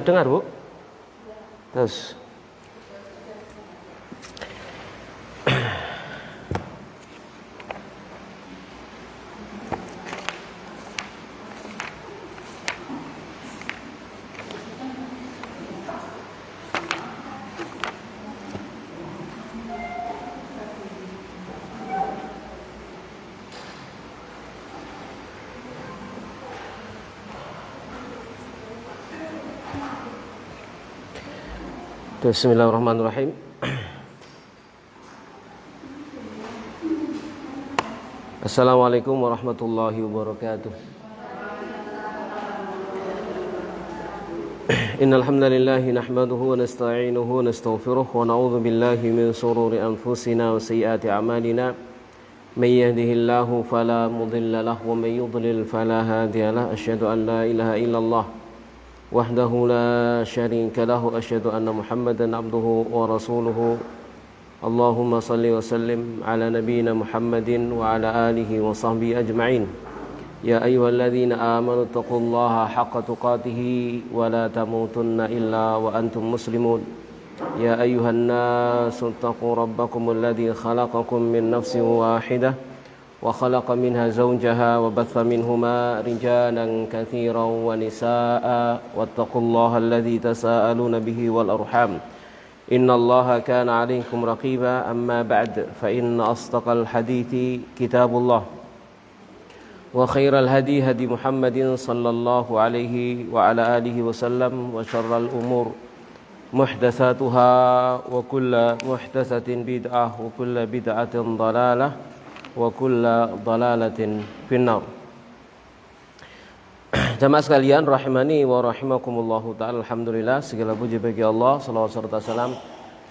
Dengar, Bu? Terus. Bismillahirrahmanirrahim. Assalamualaikum warahmatullahi wabarakatuh. Innal hamdalillah nahmaduhu wa nasta'inuhu wa nastaghfiruh wa na'udzu billahi min shururi anfusina wa sayyiati a'malina. May yahdihillahu fala mudilla lahu wa may yudlil fala hadiya lahu. Asyhadu an la ilaha illallah wahdahu la syarika lahu asyhadu anna Muhammadan abduhu wa rasuluhu. Allahumma salli wa sallim ala nabiyyina Muhammadin wa ala alihi wa sahbihi ajma'in. Ya ayyuhalladzina amanu taqullaha haqqa tuqatih wa la tamutunna illa wa antum muslimun. Ya ayyuhan nasu taqu rabbakumul ladzi khalaqakum min nafsin wahidah wa khalaqa minha zawjaha wa batha minhuma rijalan katsiran wa nisaa'a wattaqullaha alladzi tasaaluna bihi wal arham innallaha kana 'alaykum raqiba. Amma ba'd, fa inna asdaqal hadithi kitabullah wa khairal hadi hadi Muhammadin sallallahu alaihi wa ala alihi wasallam wa syarral umur muhdatsatuha wa kullu muhdatsatin bid'ah wa kullu bid'atin dhalalah wa kullu dhalalatin finnar. Jamaah sekalian rahimani wa rahimakumullahu ta'ala. Alhamdulillah, segala puji bagi Allah, salawat serta salam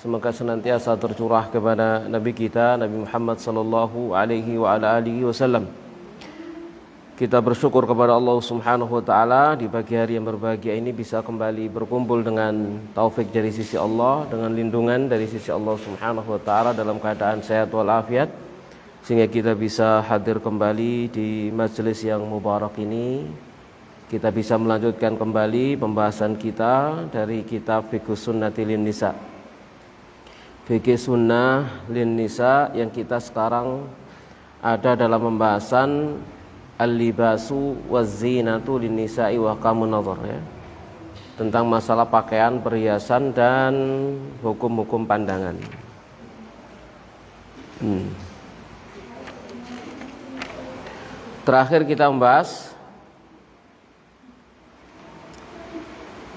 semoga senantiasa tercurah kepada Nabi kita Nabi Muhammad sallallahu alaihi wa ala alihi wasallam. Kita bersyukur kepada Allah Subhanahu wa taala di pagi hari yang berbahagia ini bisa kembali berkumpul dengan taufik dari sisi Allah, dengan lindungan dari sisi Allah Subhanahu wa taala dalam keadaan sehat walafiat, sehingga kita bisa hadir kembali di majelis yang mubarak ini. Kita bisa melanjutkan kembali pembahasan kita dari kitab Fiqh Sunnati lin Nisa. Fiqh Sunnah lin Nisa yang kita sekarang ada dalam pembahasan Al-libasu waz-zinatu lin nisa'i wa kamun nazar, ya. Tentang masalah pakaian, perhiasan dan hukum-hukum pandangan. Terakhir kita membahas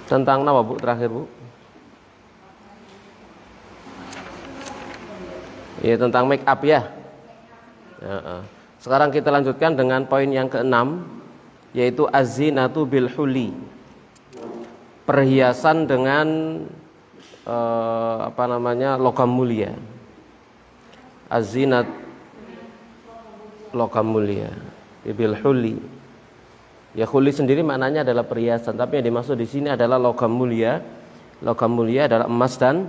tentang apa, Bu? Terakhir, Bu? Ya, tentang make up, ya. Sekarang kita lanjutkan dengan poin yang keenam, yaitu az-zinatu bil huli. Perhiasan dengan logam mulia. Az-zinat logam mulia bil huli. Ya, huli sendiri maknanya adalah perhiasan, tapi yang dimaksud di sini adalah logam mulia. Logam mulia adalah emas dan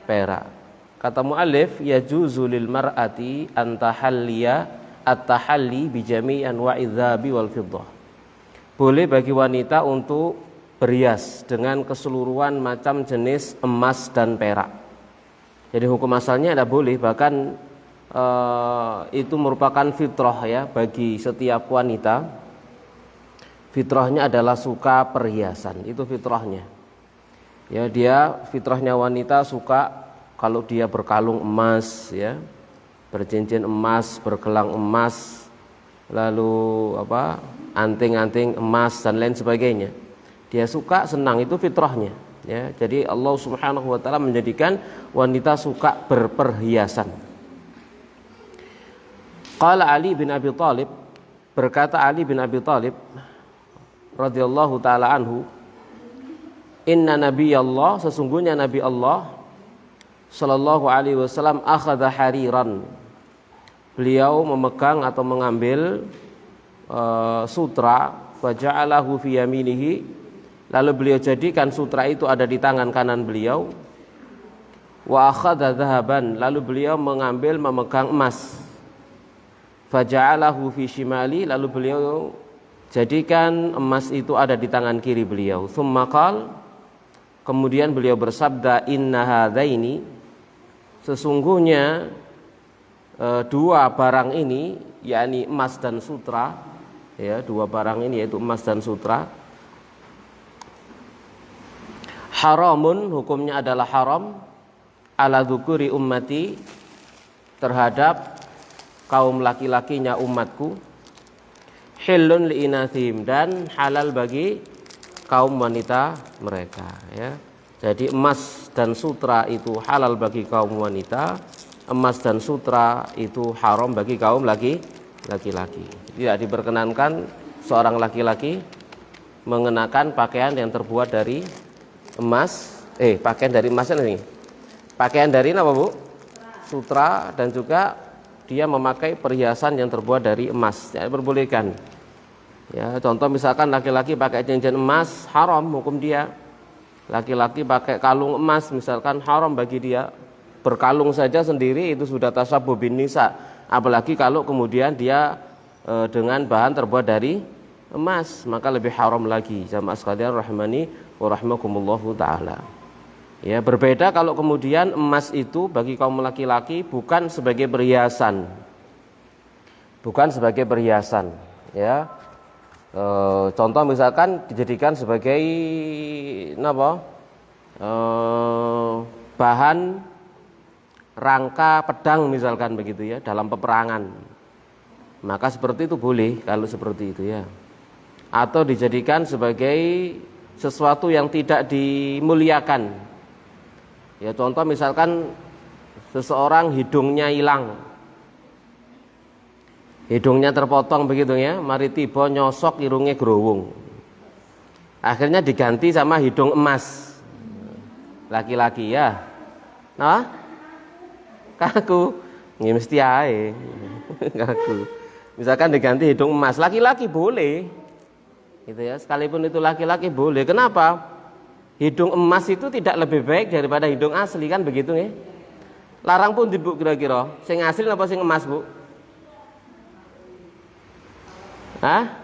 perak. Kata muallif, yajuzu lil mar'ati an tahalliya at-tahalli bi jami'i anwa'i dzahabi wal fiddah. Boleh bagi wanita untuk berhias dengan keseluruhan macam jenis emas dan perak. Jadi hukum asalnya tidak boleh, bahkan itu merupakan fitrah, ya, bagi setiap wanita. Fitrahnya adalah suka perhiasan, itu fitrahnya. Ya, dia fitrahnya wanita suka kalau dia berkalung emas, ya, bercincin emas, bergelang emas, lalu anting-anting emas dan lain sebagainya. Dia suka, senang, itu fitrahnya, ya. Jadi Allah Subhanahu wa taala menjadikan wanita suka berperhiasan. Qala Ali bin Abi Thalib, berkata Ali bin Abi Thalib radhiyallahu taala anhu, inna nabiyallah, sesungguhnya Nabi Allah sallallahu alaihi wasallam akhadha hariran, beliau memegang atau mengambil sutra, faja'alahu fi yaminihi, lalu beliau jadikan sutra itu ada di tangan kanan beliau. Wa akhadha dhahaban, lalu beliau memegang emas, faja'alahu fi shimali, lalu beliau jadikan emas itu ada di tangan kiri beliau. Tsumma qala, Kemudian beliau bersabda, inna hadzaini, sesungguhnya dua barang ini, yakni emas dan sutra, ya, dua barang ini yaitu emas dan sutra, haramun, hukumnya adalah haram, ala dzukuri ummati, terhadap kaum laki-lakinya umatku, hillun liinathim, dan halal bagi kaum wanita mereka, ya. Jadi emas dan sutra itu halal bagi kaum wanita, emas dan sutra itu haram bagi kaum laki-laki. Tidak diperkenankan seorang laki-laki mengenakan pakaian yang terbuat dari emas, pakaian dari emas ini. Pakaian dari apa, Bu? Sutra, dan juga dia memakai perhiasan yang terbuat dari emas. Tidak diperbolehkan. Ya, contoh misalkan laki-laki pakai cincin emas, haram hukum dia. Laki-laki pakai kalung emas misalkan, haram bagi dia. Berkalung saja sendiri itu sudah tasyabuh bin nisa, apalagi kalau kemudian dia dengan bahan terbuat dari emas, maka lebih haram lagi. Jamaah sekalian rahimani wa rahimakumullahu taala. Ya, berbeda kalau kemudian emas itu bagi kaum laki-laki bukan sebagai perhiasan. Bukan sebagai perhiasan, ya. Contoh misalkan dijadikan sebagai bahan rangka pedang misalkan begitu, ya, dalam peperangan. Maka seperti itu boleh kalau seperti itu, ya. Atau dijadikan sebagai sesuatu yang tidak dimuliakan. Ya, contoh misalkan seseorang hidungnya hilang, hidungnya terpotong begitu, ya, mari tiba nyosok irungnya growong, akhirnya diganti sama hidung emas. Laki-laki, ya, nah, kaku, ini mesti ae, kaku. Misalkan diganti hidung emas, laki-laki boleh, gitu, ya, sekalipun itu laki-laki boleh. Kenapa? Hidung emas itu tidak lebih baik daripada hidung asli, kan begitu, ya? Larang pun Bu kira-kira, sing asli apa sing emas, Bu? Hah?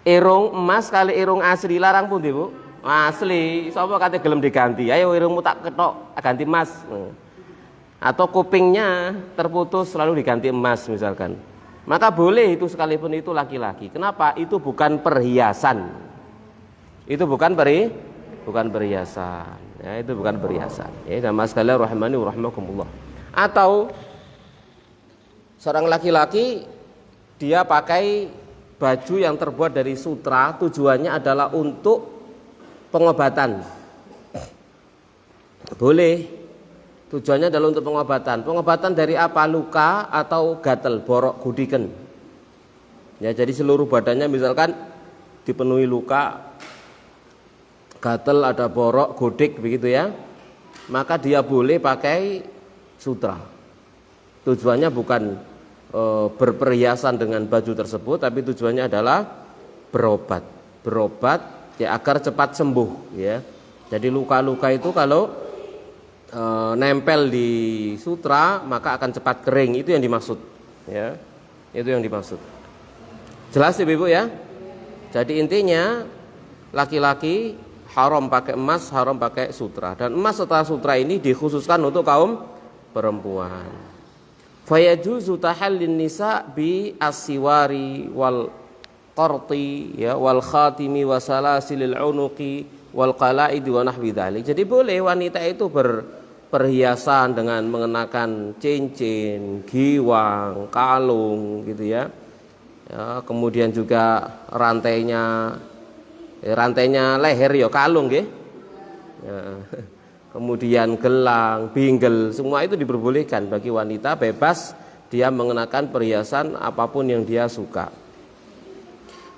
Irung emas kali irung asli, larang pun Bu? Asli, sapa kate gelem diganti? Ayo irungmu tak ketok, ganti emas. Atau kupingnya terputus lalu diganti emas misalkan. Maka boleh itu sekalipun itu laki-laki. Kenapa? Itu bukan perhiasan. Itu bukan perhiasan. Ya, itu bukan perhiasan. Ya, jamaah sekalian rahimani wa rahimakumullah. Atau seorang laki-laki dia pakai baju yang terbuat dari sutra, tujuannya adalah untuk pengobatan. Boleh. Tujuannya adalah untuk pengobatan. Pengobatan dari apa? Luka atau gatal, borok, gudiken. Ya, jadi seluruh badannya misalkan dipenuhi luka, gatal, ada borok, godik begitu, ya. Maka dia boleh pakai sutra. Tujuannya bukan berperhiasan dengan baju tersebut, tapi tujuannya adalah berobat, ya, agar cepat sembuh, ya. Jadi luka-luka itu kalau nempel di sutra maka akan cepat kering, itu yang dimaksud, ya. Itu yang dimaksud. Jelas Ibu, ya. Jadi intinya laki-laki haram pakai emas, haram pakai sutra, dan emas serta sutra ini dikhususkan untuk kaum perempuan. Fayajuzu tahallin nisa bi asiwari wal qarti, ya, wal khatimi wa salasilil unuqi wal qalaidi wa nahwi dzalik. Jadi boleh wanita itu berperhiasan dengan mengenakan cincin, giwang, kalung gitu, ya. Ya, kemudian juga rantainya leher, ya, kalung nggih. Ya. Kemudian gelang, bingle, semua itu diperbolehkan bagi wanita, bebas dia mengenakan perhiasan apapun yang dia suka.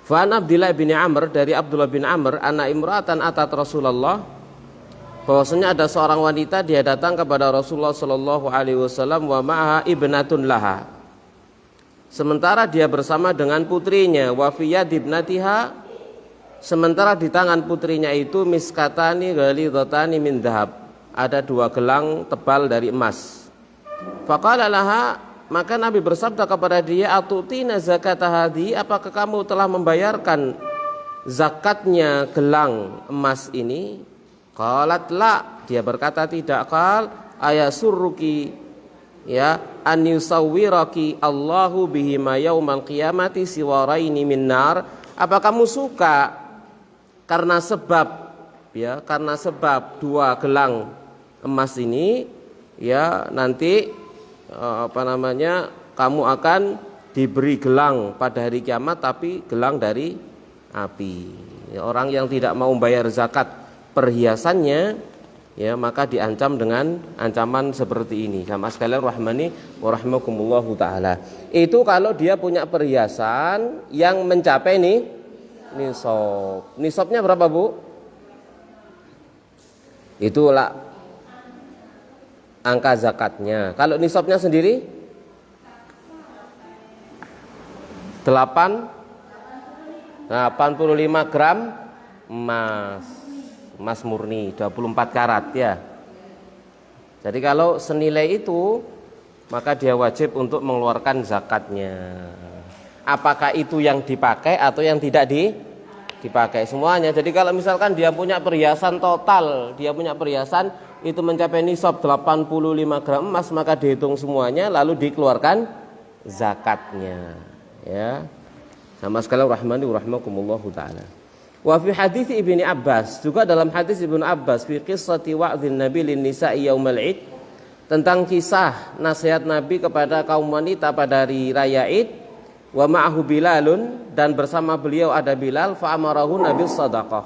Fa'an Abdullah bin Amr, dari Abdullah bin Amr, anna imra'atan atat Rasulullah, bahwasanya ada seorang wanita dia datang kepada Rasulullah sallallahu alaihi wasallam wa ma'aha ibnatun laha. Sementara dia bersama dengan putrinya, wa fi yadibnatiha, sementara di tangan putrinya itu miskatani ghalidhatani min dhahab, ada dua gelang tebal dari emas. Faqala laha, maka Nabi bersabda kepada dia, atutina zakata hadi, apakah kamu telah membayarkan zakatnya gelang emas ini? Qalat la, dia berkata tidak. Qal ayasurruki ya an yusawwiraki Allahu bihima yaumal qiyamati siwaraini min nar. Apa kamu suka karena sebab dua gelang emas ini ya nanti kamu akan diberi gelang pada hari kiamat, tapi gelang dari api. Ya, orang yang tidak mau bayar zakat perhiasannya ya maka diancam dengan ancaman seperti ini. Jamaah sekalian rahmani wa rahimakumullahu taala. Itu kalau dia punya perhiasan yang mencapai nisab. Nisabnya berapa, Bu? Itulah angka zakatnya. Kalau nisabnya sendiri 85 gram emas murni 24 karat ya. Jadi kalau senilai itu maka dia wajib untuk mengeluarkan zakatnya. Apakah itu yang dipakai atau yang tidak dipakai, semuanya. Jadi kalau misalkan dia punya perhiasan total, dia punya perhiasan itu mencapai nisab 85 gram emas, maka dihitung semuanya lalu dikeluarkan zakatnya ya. Sama sekali rahmani wa rahimakumullahu taala. Wa fi hadis Ibnu Abbas, juga dalam hadis Ibnu Abbas fi qissati wa'dhin Nabi lin nisa'i yaumal Id, tentang kisah nasihat Nabi kepada kaum wanita pada hari raya Id. Wa ma'ahu Bilalun, dan bersama beliau ada Bilal. Fa amarahu Nabi sadaqah,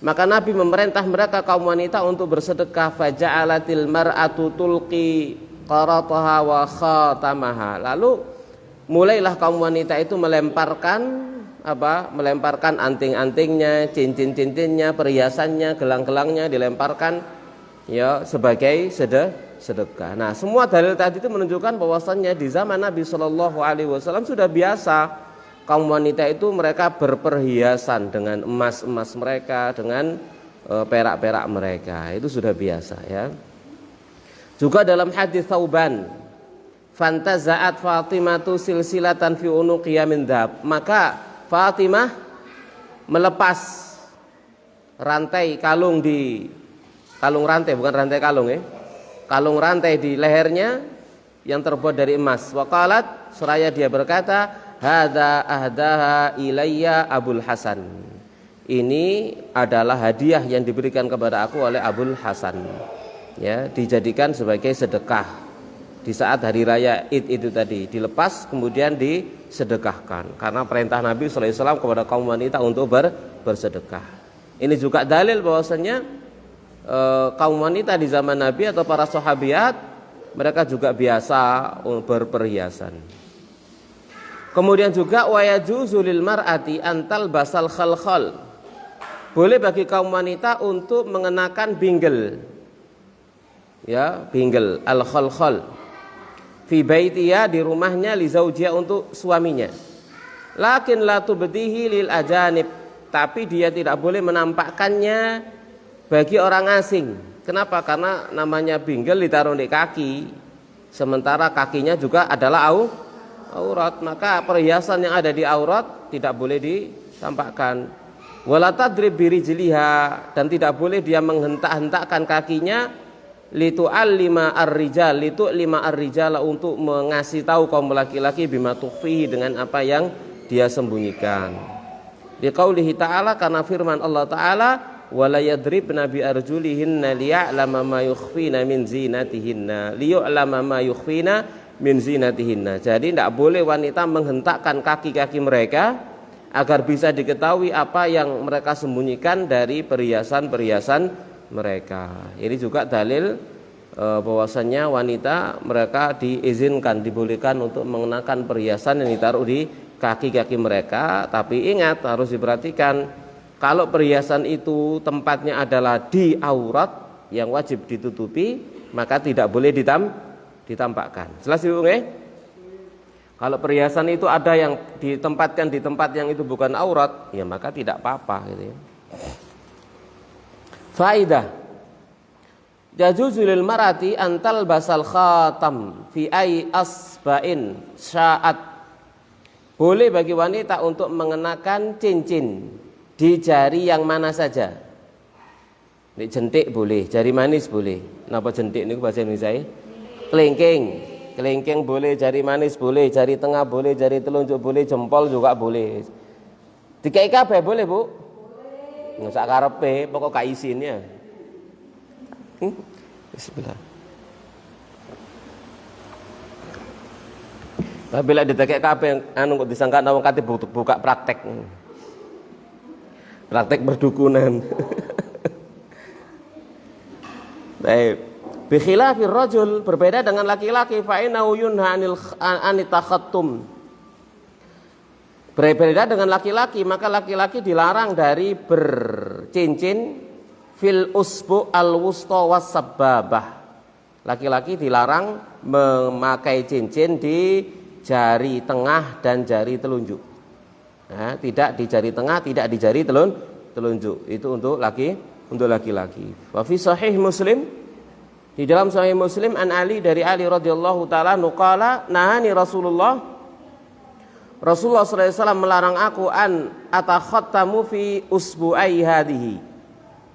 maka Nabi memerintah mereka kaum wanita untuk bersedekah. Fa ja'alatil mar'atu tulqi qarataha wa khatamaha, lalu mulailah kaum wanita itu melemparkan anting-antingnya, cincin-cincinnya, perhiasannya, gelang-gelangnya dilemparkan ya sebagai sedekah. Nah, semua dalil tadi itu menunjukkan bahwasannya di zaman Nabi Shallallahu alaihi wasallam sudah biasa kaum wanita itu mereka berperhiasan dengan emas-emas mereka, dengan perak-perak mereka. Itu sudah biasa ya. Juga dalam hadis Thauban, fantaza'at Fatimatu silsilatan fi unuqiyya min dhahab, maka Fatimah melepas kalung rantai di lehernya yang terbuat dari emas. Waqalat, seraya dia berkata, hadza ahdaha ilayya Abul Hasan, ini adalah hadiah yang diberikan kepada aku oleh Abul Hasan ya, dijadikan sebagai sedekah di saat hari raya Id itu tadi, dilepas kemudian disedekahkan karena perintah Nabi sallallahu alaihi wasallam kepada kaum wanita untuk bersedekah. Ini juga dalil bahwasanya kaum wanita di zaman Nabi atau para sahabiat mereka juga biasa berperhiasan. Kemudian juga wa yajuzu lil mar'ati antal basal khalkhal, boleh bagi kaum wanita untuk mengenakan bingle ya, bingle al khalkhal fi baitiha, di rumahnya, li zaujiyah, untuk suaminya. Lakin la tubdihi lil ajanib, tapi dia tidak boleh menampakkannya bagi orang asing. Kenapa? Karena namanya bingle ditaruh di kaki, sementara kakinya juga adalah aurat, maka perhiasan yang ada di aurat tidak boleh ditampakkan. Wala tadrib birijliha, dan tidak boleh dia menghentak-hentakkan kakinya, litu'allima ar-rijal, untuk mengasih tahu kaum laki-laki bima tukhfihi, dengan apa yang dia sembunyikan. Di qaulihi ta'ala, karena firman Allah Ta'ala, wala yadribna bi arjulihinna liya'lama ma yukhfina min zinatihinna, liya'lama ma yukhfina min zinatihinna. Jadi tidak boleh wanita menghentakkan kaki-kaki mereka agar bisa diketahui apa yang mereka sembunyikan dari perhiasan-perhiasan mereka. Ini juga dalil bahwasannya wanita mereka diizinkan, dibolehkan untuk mengenakan perhiasan yang ditaruh di kaki-kaki mereka. Tapi ingat, harus diperhatikan, kalau perhiasan itu tempatnya adalah di aurat yang wajib ditutupi, maka tidak boleh ditampakkan. Jelas Ibu nggih? Kalau perhiasan itu ada yang ditempatkan di tempat yang itu bukan aurat, ya maka tidak apa-apa gitu ya. Faidah, yajuzu lil marati antal basal khatam fi ai asba'in sya'at, boleh bagi wanita untuk mengenakan cincin di jari yang mana saja Nek jentik boleh, jari manis boleh. Napa jentik niku bahasa Indonesia? Kelingking. Kelingking boleh, jari manis boleh, jari tengah boleh, jari telunjuk boleh, jempol juga boleh. Dikai kabeh boleh, Bu? Boleh. Sak karepe, pokok gak isin ya. Bismillah. Tapi lek ditekek kabeh anu kok disangka wong kate buka praktek. Praktek perdukunan. Baik. Bi khilafir rajul, berbeda dengan laki-laki, fa innahu yunha anit takhattum. Berbeda dengan laki-laki, maka laki-laki dilarang dari bercincin fil usbu al-wusta was sababah. Laki-laki dilarang memakai cincin di jari tengah dan jari telunjuk. Nah, tidak di jari tengah, tidak di jari telunjuk. Itu untuk laki-laki. Wa fi sahih Muslim, di dalam Sahih Muslim an Ali, dari Ali radhiyallahu taala nuqala nahani Rasulullah sallallahu alaihi wasallam melarang aku an atakhattamu fi usbu'ai hadhihi.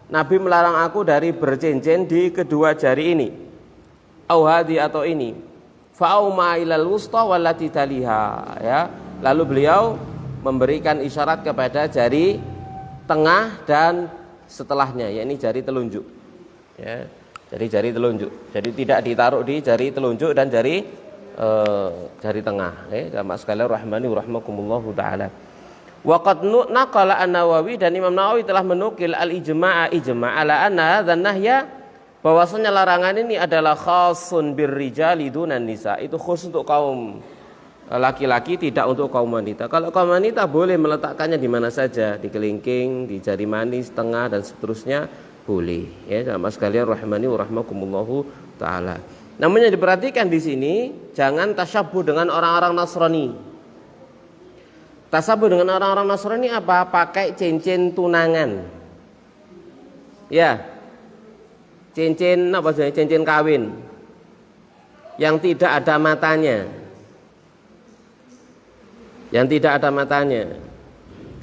Nabi melarang aku dari bercincin di kedua jari ini. Au hadhi atau ini. Fa'auma ilal wusta wallati taliha, ya. Lalu beliau memberikan isyarat kepada jari tengah dan setelahnya, yakni jari telunjuk. Ya. Jadi jari telunjuk. Jadi tidak ditaruh di jari telunjuk dan jari tengah. Jamaah sekalian rahmani wa rahmakumullahu taala. Wa qad naqala An-Nawawi, dan Imam Nawawi telah menukil al-ijma' ala anna hadzal nahya, bahwasanya larangan ini adalah khasun birrijali dunan nisa. Itu khusus untuk kaum laki-laki, tidak untuk kaum wanita. Kalau kaum wanita boleh meletakkannya di mana saja, di kelingking, di jari manis, tengah dan seterusnya. Boleh, ya sama sekalian rahmani wa rahmakumullahu taala. Namun yang diperhatikan di sini, jangan tasyabuh dengan orang-orang Nasrani. Tasyabuh dengan orang-orang Nasrani apa? Pakai cincin tunangan. Ya. Cincin apa sih? Cincin kawin yang tidak ada matanya. Yang tidak ada matanya.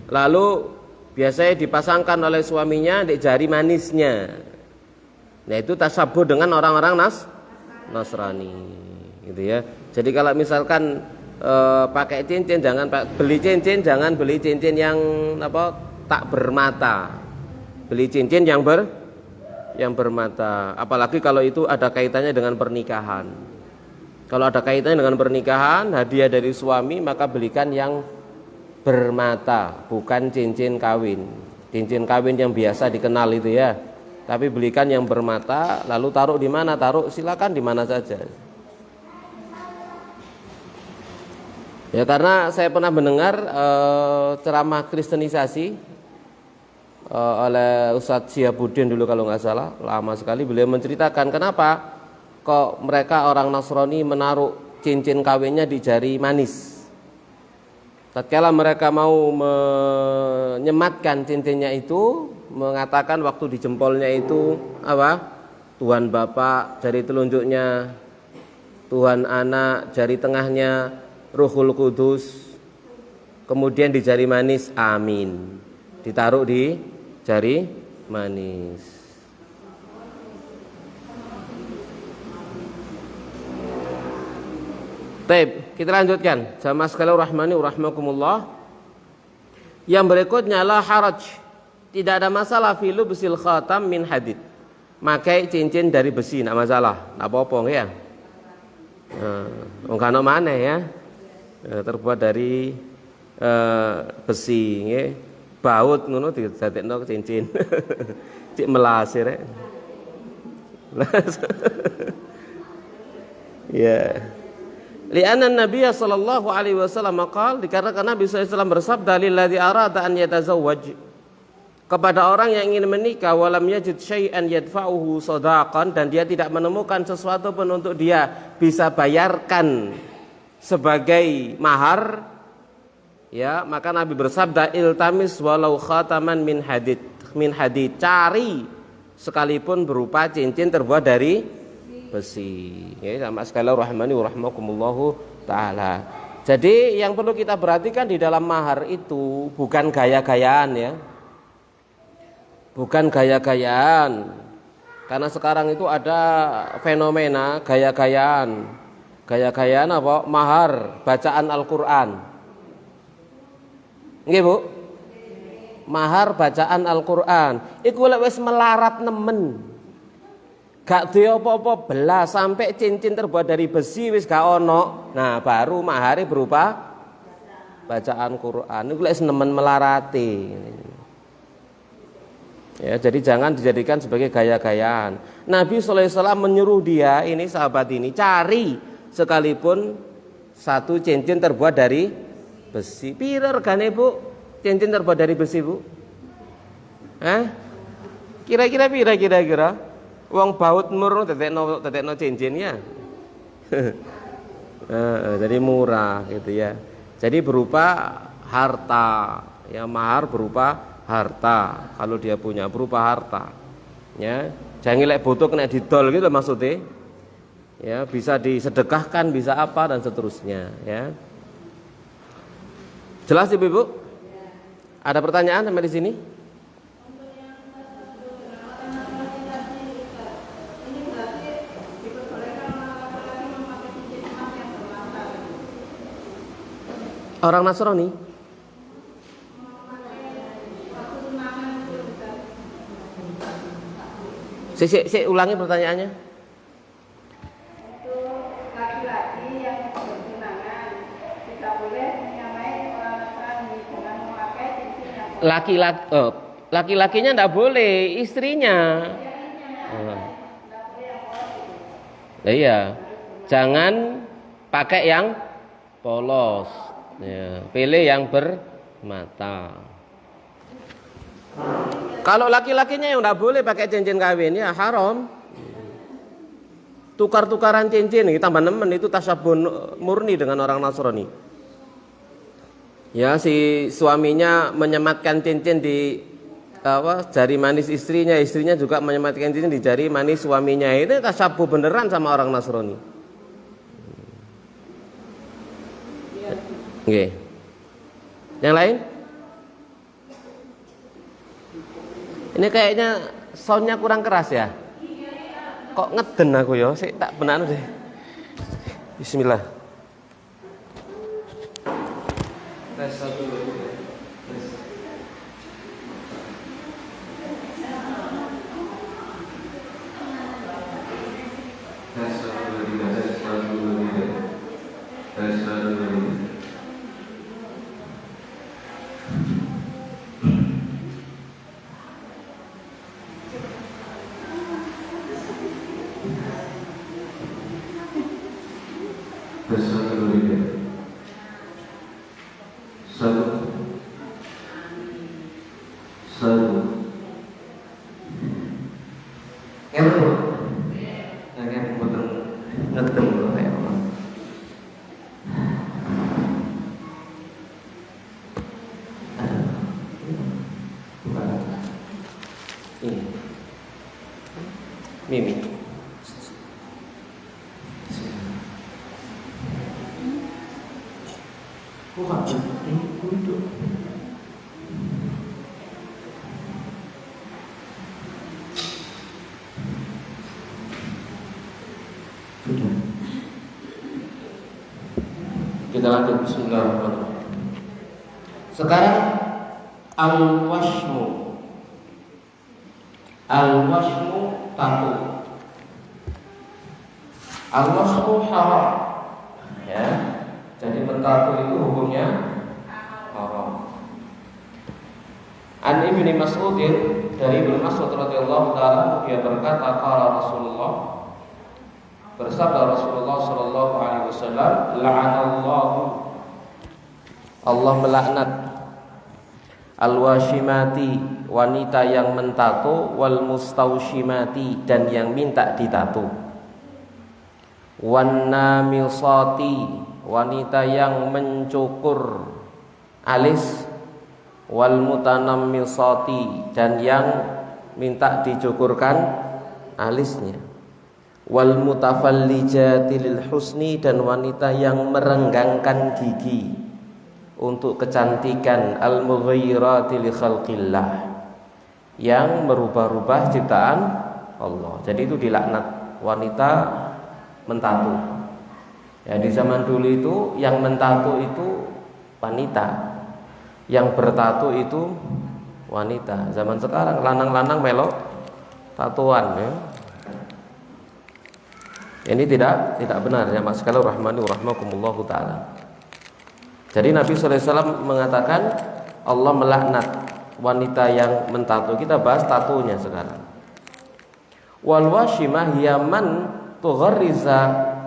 Lalu biasanya dipasangkan oleh suaminya di jari manisnya. Nah, itu tasyabuh dengan orang-orang Nasrani, gitu ya. Jadi kalau misalkan pakai cincin, jangan beli cincin yang apa, tak bermata. Beli cincin yang bermata. Apalagi kalau itu ada kaitannya dengan pernikahan. Kalau ada kaitannya dengan pernikahan, hadiah dari suami, maka belikan yang bermata, bukan cincin kawin. Cincin kawin yang biasa dikenal itu ya. Tapi belikan yang bermata, lalu taruh di mana? Taruh silakan di mana saja. Ya, karena saya pernah mendengar ceramah kristenisasi oleh Ustadz Syihabuddin dulu kalau nggak salah, lama sekali. Beliau menceritakan kenapa kok mereka orang Nasrani menaruh cincin kawinnya di jari manis. Tatkala mereka mau menyematkan cincinnya itu, mengatakan waktu di jempolnya itu apa? Tuhan Bapa, jari telunjuknya, Tuhan Anak, jari tengahnya, Ruhul Kudus, kemudian di jari manis, amin. Ditaruh di jari manis. Baik, kita lanjutkan. Jamaah sekalian rahmani wa rahmakumullah. Yang berikutnya la haraj. Tidak ada masalah fi lubsil khatam min hadid. Makai cincin dari besi, enggak masalah. Enggak apa-apa ya. Ono maneh ya. Terbuat dari besi nggih. Baut ngono didadekno cincin. Cik melasir. Ya. Li'anna Nabiya sallallahu alaihi wasallam qala, dikarenakan Nabi sallallahu alaihi wasallam bersabda, lilladzi arada an yatazawwaj, kepada orang yang ingin menikah, walam yajid syai'an yadfa'uhu shadaqan, dan dia tidak menemukan sesuatu pun untuk dia bisa bayarkan sebagai mahar, ya, maka Nabi bersabda, iltamis walau khataman min hadid, cari sekalipun berupa cincin terbuat dari besi. Ya, sama sekali rahmani wa rahmakumullahu taala. Jadi yang perlu kita perhatikan di dalam mahar itu bukan gaya-gayaan ya. bukan gaya-gayaan. Karena sekarang itu ada fenomena gaya-gayaan. Gaya-gayaan apa? Mahar bacaan Al-Qur'an. Nggih, Bu? Mahar bacaan Al-Qur'an. Iku lek wis melarat nemen. Gak duwe apa-apa belas sampai cincin terbuat dari besi wis gak ono. Nah, baru mahare berupa bacaan Quran. Iku lek nemen melarati. Ya, jadi jangan dijadikan sebagai gaya-gayaan. Nabi sallallahu alaihi wasallam menyuruh dia, ini sahabat ini, cari sekalipun satu cincin terbuat dari besi. Pira regane, Bu? Cincin terbuat dari besi, Bu? Kira-kira pira kira-kira? Wong baut murno tetekno cincinnya. Jadi murah gitu ya. Jadi berupa harta, ya mahar berupa harta. Kalau dia punya berupa harta. Ya, jangan lek butuh kena didol gitu maksudnya. Ya, bisa disedekahkan, bisa apa dan seterusnya, ya. Jelas Ibu? Ibu? Ada pertanyaan sampai di sini? Orang Nasrani? Saya ulangi pertanyaannya. Untuk laki-laki yang bertunangan tidak boleh menyamai orang Nasrani dengan memakai cincin yang Laki-lakinya tidak boleh, istrinya. Iya, jangan pakai yang polos. Ya, pilih yang bermata. Kalau laki-lakinya yang tidak boleh pakai cincin kawin, ya haram. Tukar-tukaran cincin, tambah nemen itu tasyabun murni dengan orang Nasrani. Ya, si suaminya menyematkan cincin di jari manis istrinya, istrinya juga menyematkan cincin di jari manis suaminya. Itu tasyabuh beneran sama orang Nasrani. Oke. Yang lain? Ini kayaknya soundnya kurang keras ya. Kok ngeden aku ya? Sik tak benar deh. Bismillah. Tes satu dulu. Mimi. Kita lanjut bismillahirrahmanirrahim. Sekarang al-washmu. Al-washmu tato. Al-washmu haram. Ya. Jadi mentato itu hukumnya haram. An Ibnu Mas'udin, dari Ibnu Mas'ud radhiyallahu taala dia berkata qala Rasulullah, bersabda Rasulullah sallallahu alaihi wasallam, la'anallahu, Allah melaknat al-washimati, wanita yang mentato, wal mustaushimati, dan yang minta ditato, wan namisati, wanita yang mencukur alis, wal mutanammisati, dan yang minta dicukurkan alisnya, wal mutafallijati lil husni, dan wanita yang merenggangkan gigi untuk kecantikan, al mughayyirati li khalqillah, yang merubah-rubah ciptaan Allah. Jadi itu dilaknat wanita mentatu. Ya, di zaman dulu itu yang mentatu itu wanita, yang bertatu itu wanita. Zaman sekarang lanang-lanang melok tatuan ya. Ini tidak benar ya mas sekalian rahmani rahmakumullahu taala. Jadi Nabi sallallahu alaihi wasallam mengatakan Allah melaknat wanita yang mentatu. Kita bahas tatunya sekarang. Wal washimah hiya man tugharriza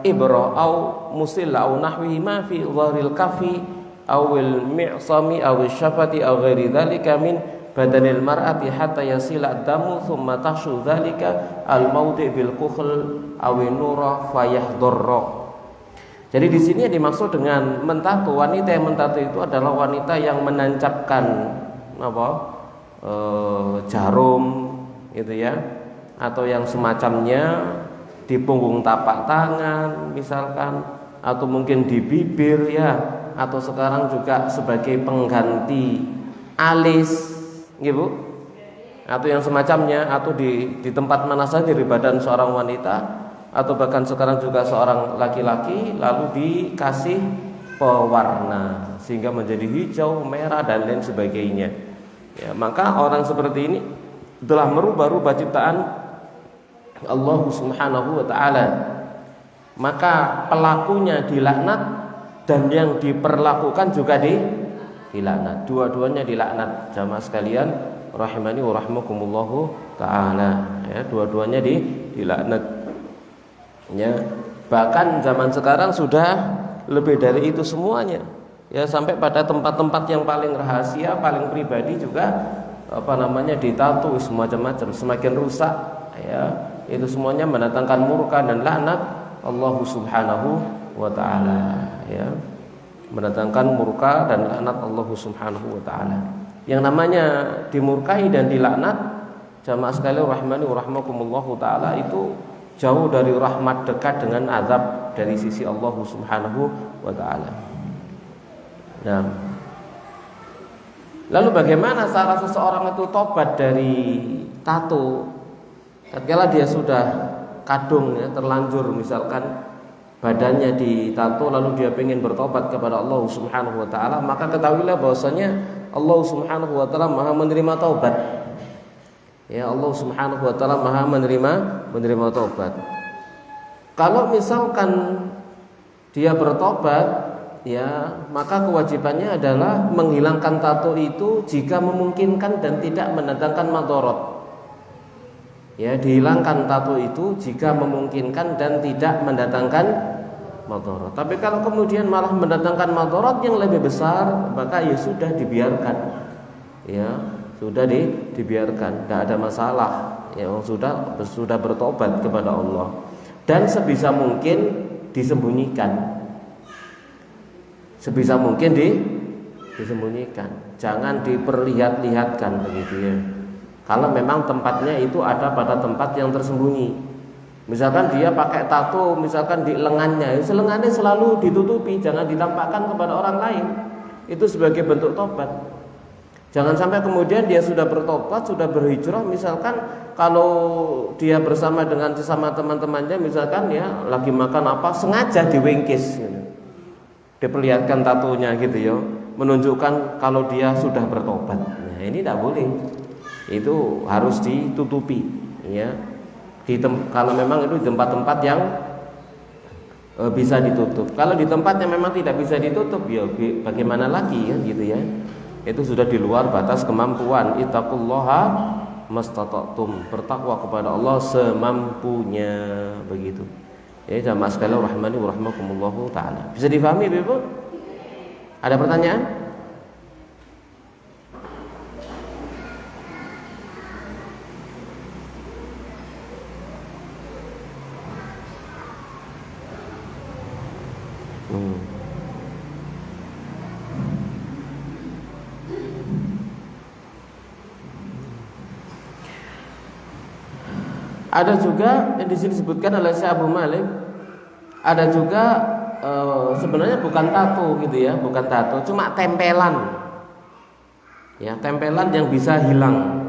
ibra au musilla au nahwihi ma fi dhahril kafi au al mi'sami au syafati au ghairi dzalika min badanil mar'ati hatta yasila damu thumma tashu dzalika al mawdi' bil kukhl aw nura fayahdurra. Jadi di sini yang dimaksud dengan mentatu, wanita yang mentatu itu adalah wanita yang menancapkan jarum gitu ya, atau yang semacamnya di punggung tapak tangan misalkan, atau mungkin di bibir ya, atau sekarang juga sebagai pengganti alis gitu, atau yang semacamnya, atau di tempat mana saja di badan seorang wanita, atau bahkan sekarang juga seorang laki-laki lalu dikasih pewarna sehingga menjadi hijau, merah dan lain sebagainya. Ya, maka orang seperti ini telah merubah-rubah ciptaan Allah Subhanahu wa taala. Maka pelakunya dilaknat dan yang diperlakukan juga dilaknat. Dua-duanya dilaknat. Jamaah sekalian rahimani wa rahmakumullahu taala. Ya, dua-duanya dilaknat. Ya, bahkan zaman sekarang sudah lebih dari itu semuanya. Ya, sampai pada tempat-tempat yang paling rahasia, paling pribadi juga ditato semacam-macam, semakin rusak ya. Itu semuanya mendatangkan murka dan laknat Allah Subhanahu wa taala ya. Mendatangkan murka dan laknat Allah Subhanahu wa taala. Yang namanya dimurkai dan dilaknat, jamaah sekalian rahimani wa rahmakumullahu taala, itu jauh dari rahmat, dekat dengan azab dari sisi Allah Subhanahu wa taala. Nah, lalu bagaimana cara seseorang itu tobat dari tato? Tatkala dia sudah kadung ya, terlanjur misalkan badannya ditato lalu dia ingin bertobat kepada Allah Subhanahu wa taala, maka ketahuilah bahwasanya Allah Subhanahu wa taala Maha menerima taubat. Ya, Allah Subhanahu wa taala Maha menerima taubat. Kalau misalkan dia bertobat, ya, maka kewajibannya adalah menghilangkan tato itu jika memungkinkan dan tidak mendatangkan madharat. Ya, dihilangkan tato itu jika memungkinkan dan tidak mendatangkan madharat. Tapi kalau kemudian malah mendatangkan madharat yang lebih besar, maka ya sudah dibiarkan. Ya, sudah dibiarkan, tidak ada masalah. Ya, sudah bertobat kepada Allah. Dan sebisa mungkin disembunyikan. Sebisa mungkin disembunyikan. Jangan diperlihat-lihatkan begitu ya. Kalau memang tempatnya itu ada pada tempat yang tersembunyi. Misalkan dia pakai tato misalkan di lengannya, lengannya selalu ditutupi, jangan ditampakkan kepada orang lain. Itu sebagai bentuk tobat. Jangan sampai kemudian dia sudah bertobat, sudah berhijrah, misalkan kalau dia bersama dengan sesama teman-temannya, misalkan ya lagi makan apa, sengaja diwingkis gitu. Diperlihatkan tatonya gitu ya, menunjukkan kalau dia sudah bertobat. Nah, ini tidak boleh. Itu harus ditutupi ya. Kalau memang itu di tempat-tempat yang bisa ditutup. Kalau di tempat yang memang tidak bisa ditutup, ya bagaimana lagi kan gitu ya. Itu sudah di luar batas kemampuan. Ittaqullaha mastata'tum, bertakwa kepada Allah semampunya begitu. Ya, jamaah sekalian rahmani wa rahmakumullahu taala. Bisa difahami Ibu? Ada pertanyaan? Ada juga yang di sini disebutkan oleh Syekh Abu Malik. Ada juga sebenarnya bukan tato gitu ya, bukan tato, cuma tempelan. Ya, tempelan yang bisa hilang.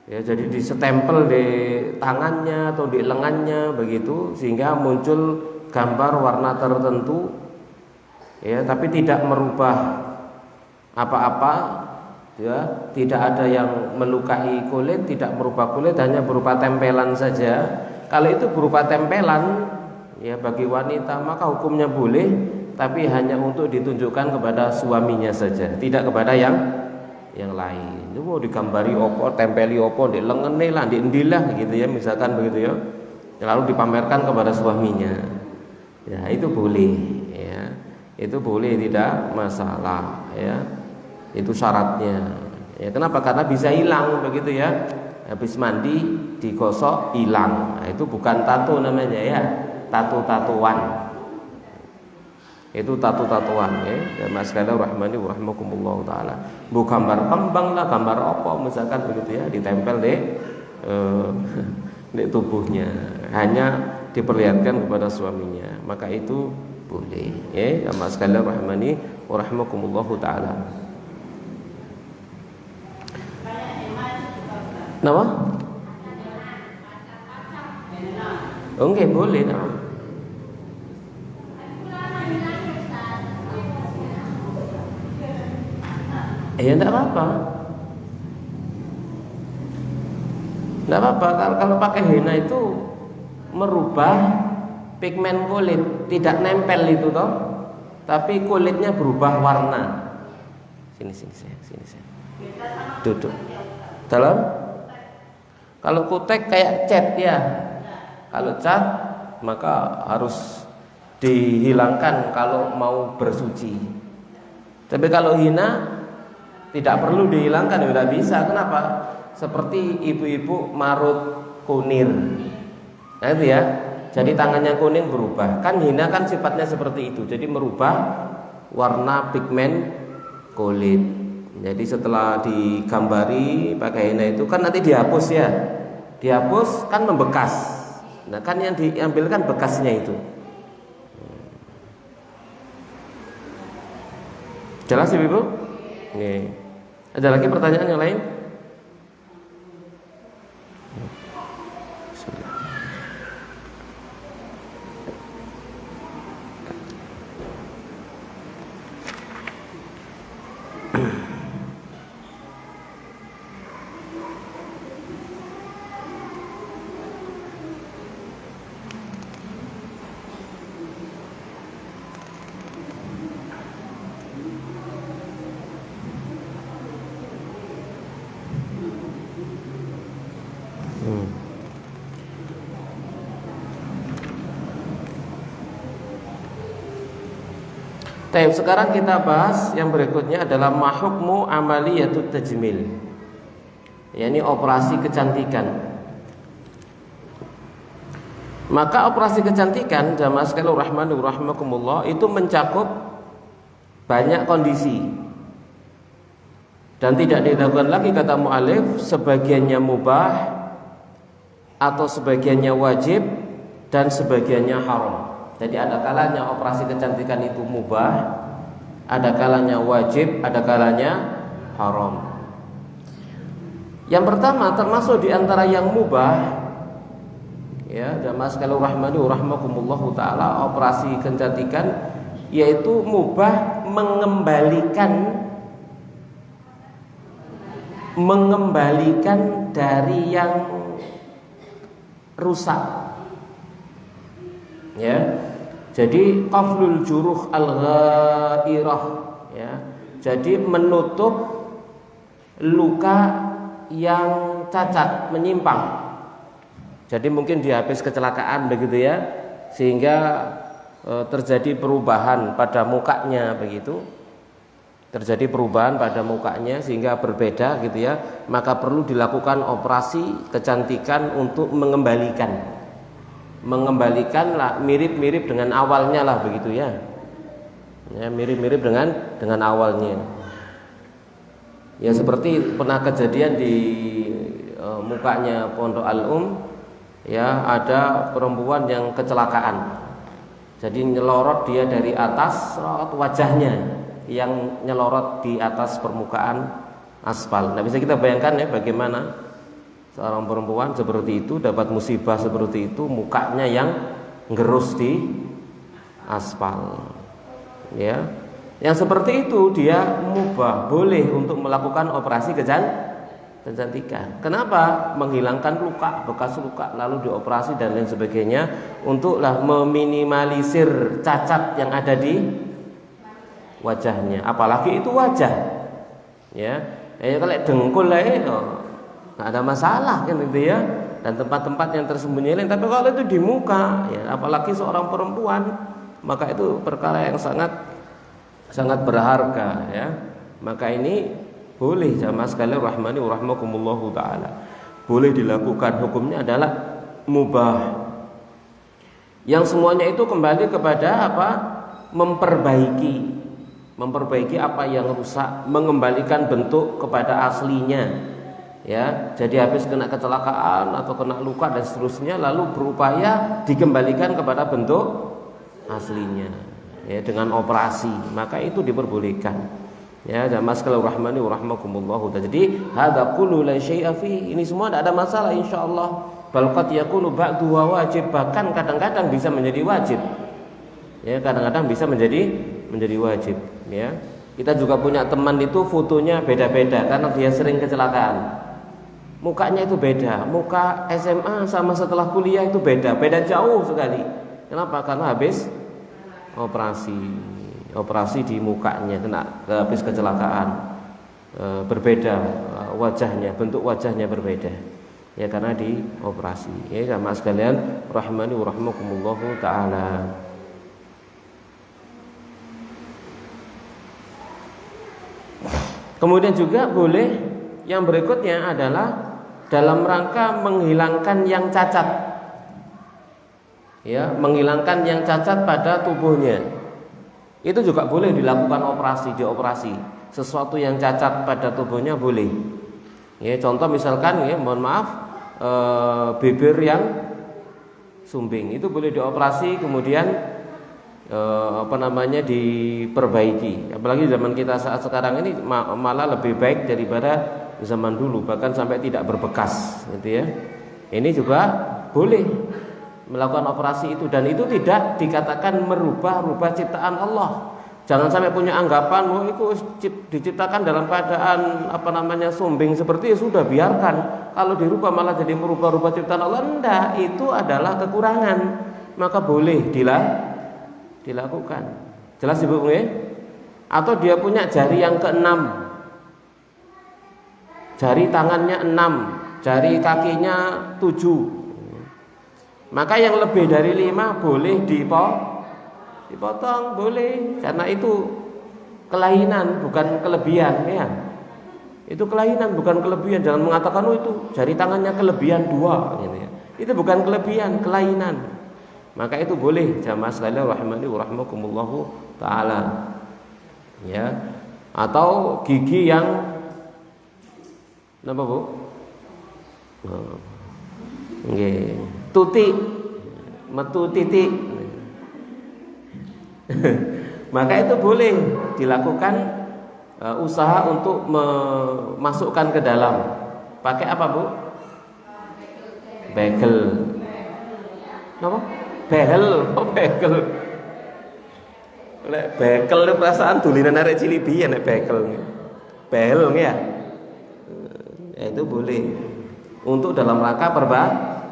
Ya, jadi disetempel di tangannya atau di lengannya begitu, sehingga muncul gambar warna tertentu, ya, tapi tidak merubah apa-apa, ya, tidak ada yang melukai kulit, tidak merubah kulit, hanya berupa tempelan saja. Kalau itu berupa tempelan, ya, bagi wanita maka hukumnya boleh, tapi hanya untuk ditunjukkan kepada suaminya saja, tidak kepada yang lain. Itu mau digambari opo, tempeli opo di lengene lah, di endilah gitu ya, misalkan begitu ya. Lalu dipamerkan kepada suaminya. Ya, itu boleh, ya. Itu boleh, tidak masalah, ya. Itu syaratnya. Ya, kenapa? Karena bisa hilang begitu ya. Habis mandi digosok hilang. Nah, itu bukan tato namanya ya. Tato-tatoan. Itu tato-tatuan ya, Mas sekalian rahmani wa rahmakumullah taala. Bu gambar kembang lah, gambar apa misalkan begitu ya, ditempel di tubuhnya, hanya diperlihatkan kepada suaminya, maka itu boleh ya, Mas sekalian rahmani wa rahmakumullah taala. Nama? Oke, boleh nama. Ya enggak apa-apa. Enggak apa-apa kalau pakai henna itu merubah pigmen kulit, tidak nempel itu toh, tapi kulitnya berubah warna. Sini saya. Duduk. Dalam? Kalau kutek kayak cat ya. Kalau cat maka harus dihilangkan kalau mau bersuci. Tapi kalau henna tidak perlu dihilangkan, tidak bisa. Kenapa? Seperti ibu-ibu marut kunir. Nah itu ya. Jadi tangannya kuning berubah. Kan henna kan sifatnya seperti itu. Jadi merubah warna pigmen kulit. Jadi setelah digambari pakai henna itu kan nanti dihapus ya. Dihapus kan membekas. Nah kan yang diambil kan bekasnya itu. Jelas ibu? Nih. Ada lagi pertanyaan yang lain? Baik, sekarang kita bahas yang berikutnya adalah mahukmu amaliyatut tajmil. Ya, ini operasi kecantikan. Maka operasi kecantikan jamaah sekalian rahmani wa rahmakumullah itu mencakup banyak kondisi. Dan tidak diragukan lagi kata mu'alif, sebagiannya mubah atau sebagiannya wajib dan sebagiannya haram. Jadi ada kalanya operasi kecantikan itu mubah, ada kalanya wajib, ada kalanya haram. Yang pertama termasuk di antara yang mubah, ya, jamaah sekalian rahmani wa rahmakumullahu taala, operasi kecantikan yaitu mubah mengembalikan dari yang rusak. Ya. Jadi qaflul juruh al-ghairah, ya. Jadi menutup luka yang cacat, menyimpang. Jadi mungkin dia habis kecelakaan begitu ya, sehingga terjadi perubahan pada mukanya begitu. Terjadi perubahan pada mukanya sehingga berbeda gitu ya, maka perlu dilakukan operasi kecantikan untuk mengembalikan lah, mirip-mirip dengan awalnya lah begitu ya. Ya, mirip-mirip dengan awalnya. Ya seperti pernah kejadian di mukanya Pondok Al-Um, ya, ada perempuan yang kecelakaan. Jadi nyelorot dia dari atas, wajahnya yang nyelorot di atas permukaan aspal. Nah, bisa kita bayangkan ya bagaimana seorang perempuan seperti itu dapat musibah seperti itu, mukanya yang ngerus di aspal, ya. Yang seperti itu dia mubah, boleh untuk melakukan operasi kecantikan. Kenapa? Menghilangkan luka, bekas luka, lalu dioperasi dan lain sebagainya, untuklah meminimalisir cacat yang ada di wajahnya. Apalagi itu wajah, ya. Kalau dengkul nggak ada masalah kan gitu ya. Dan tempat-tempat yang tersembunyi lain. Tapi kalau itu di muka, ya, apalagi seorang perempuan, maka itu perkara yang sangat berharga, ya. Maka ini boleh jamaah sekalian rahmani wa rahmakumullahu taala. Boleh dilakukan, hukumnya adalah mubah. Yang semuanya itu kembali kepada apa? Memperbaiki apa yang rusak, mengembalikan bentuk kepada aslinya. Ya, jadi habis kena kecelakaan atau kena luka dan seterusnya, lalu berupaya dikembalikan kepada bentuk aslinya, ya, dengan operasi, maka itu diperbolehkan. Ya, jamaah sekalian rahmani wa rahmakumullah. Jadi hadza kullu la syai'a fi, ini semua tidak ada masalah insyaallah. Bal qad yakunu ba'du wajib, bahkan kadang-kadang bisa menjadi wajib. Ya, kadang-kadang bisa menjadi wajib, ya. Kita juga punya teman itu fotonya beda-beda karena dia sering kecelakaan. Mukanya itu beda, muka SMA sama setelah kuliah itu beda jauh sekali. Kenapa? Karena habis operasi di mukanya, habis kecelakaan, berbeda wajahnya, bentuk wajahnya berbeda, ya, karena di operasi. Ya, jamaah sekalian rahmani wa rahmakumullahu taala. Kemudian juga boleh yang berikutnya adalah dalam rangka menghilangkan yang cacat, ya, menghilangkan yang cacat pada tubuhnya. Itu juga boleh dilakukan dioperasi. Sesuatu yang cacat pada tubuhnya boleh. Ya, contoh misalkan, ya, mohon maaf, bibir yang sumbing itu boleh dioperasi, kemudian diperbaiki. Apalagi zaman kita saat sekarang ini malah lebih baik daripada zaman dulu, bahkan sampai tidak berbekas, gitu ya. Ini juga boleh melakukan operasi itu, dan itu tidak dikatakan merubah ciptaan Allah. Jangan sampai punya anggapan, itu diciptakan dalam keadaan sumbing seperti itu, sudah biarkan. Kalau dirubah malah jadi merubah ciptaan Allah. Enggak, itu adalah kekurangan. Maka boleh dilakukan. Jelas Ibu, ya? Atau dia punya jari yang ke-6, jari tangannya 6, jari kakinya 7. Maka yang lebih dari 5 boleh dipotong, boleh, karena itu kelainan bukan kelebihan, ya. Itu kelainan bukan kelebihan. Jangan mengatakan itu jari tangannya kelebihan 2, gitu ya. Itu bukan kelebihan, kelainan. Maka itu boleh jamaah sekalian rahimani wa rahmakumullahu taala. Ya. Atau gigi yang apa, Bu? Nggih. Tutik, metu titik. Maka itu boleh dilakukan usaha untuk memasukkan ke dalam. Pakai apa, Bu? Bagel. Apa? Behel, bagel. Lek bagel itu perasaan dulinan arek cilik biyen nek bagel. Behel nggih ya. Itu boleh untuk dalam rangka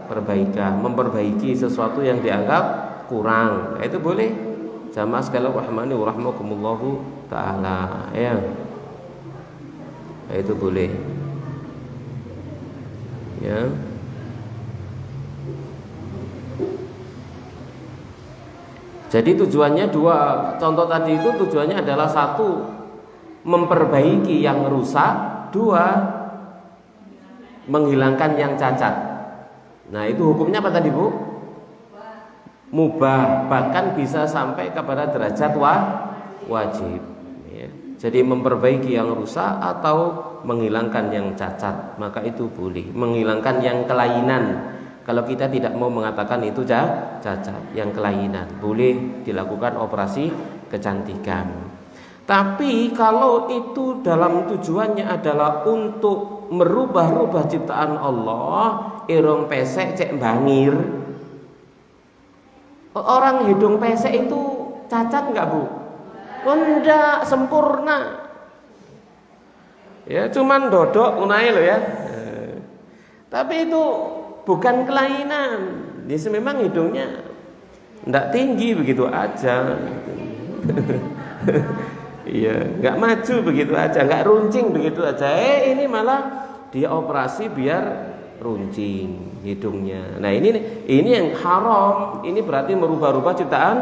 perbaikan, memperbaiki sesuatu yang dianggap kurang. Itu boleh. Jamaah sekalian rahmani wa rahmakumullahu taala, ya. Itu boleh. Ya. Jadi tujuannya dua, contoh tadi itu tujuannya adalah satu, memperbaiki yang rusak, dua, menghilangkan yang cacat. Nah, itu hukumnya apa tadi, Bu? Mubah, bahkan bisa sampai kepada derajat wajib, ya. Jadi memperbaiki yang rusak atau menghilangkan yang cacat, maka itu boleh. Menghilangkan yang kelainan, kalau kita tidak mau mengatakan itu cacat, yang kelainan, boleh dilakukan operasi kecantikan. Tapi kalau itu dalam tujuannya adalah untuk merubah-rubah ciptaan Allah, irung pesek cek bangir. Orang hidung pesek itu cacat enggak, Bu? Enggak, sempurna. Ya, cuman dodok unai loh ya. Tapi itu bukan kelainan. Dia memang hidungnya enggak tinggi begitu aja. Iya, nggak maju begitu aja, nggak runcing begitu aja. Ini malah dia operasi biar runcing hidungnya. Nah ini yang haram. Ini berarti merubah-rubah ciptaan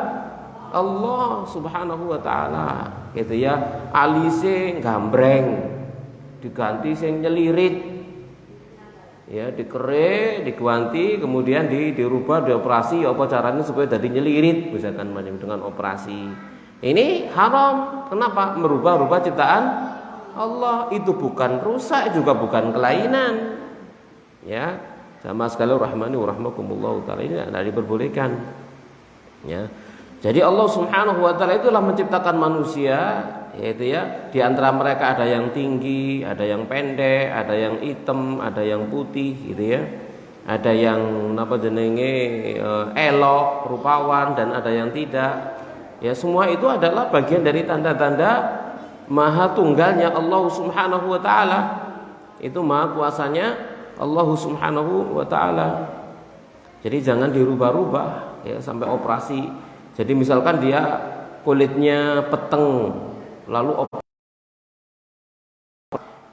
Allah Subhanahu Wa Taala. Gitu ya. Alise gambreng, diganti sing nyelirit. Ya, dikere, diganti, kemudian dirubah, dioperasi. Apa caranya supaya jadi nyelirit? Misalkan dengan operasi. Ini haram. Kenapa? Merubah-rubah ciptaan Allah. Itu bukan rusak, juga bukan kelainan. Ya, sama sekali rahmani wa rahmakumullah taala, ini tidak diperbolehkan. Ya. Jadi Allah Subhanahu wa taala itulah menciptakan manusia, yaitu ya, di antara mereka ada yang tinggi, ada yang pendek, ada yang hitam, ada yang putih gitu ya. Ada yang elok, rupawan, dan ada yang tidak. Ya, semua itu adalah bagian dari tanda-tanda maha tunggalnya Allah Subhanahu wa taala. Itu maha kuasanya Allah Subhanahu wa taala. Jadi jangan dirubah-rubah ya sampai operasi. Jadi misalkan dia kulitnya peteng, lalu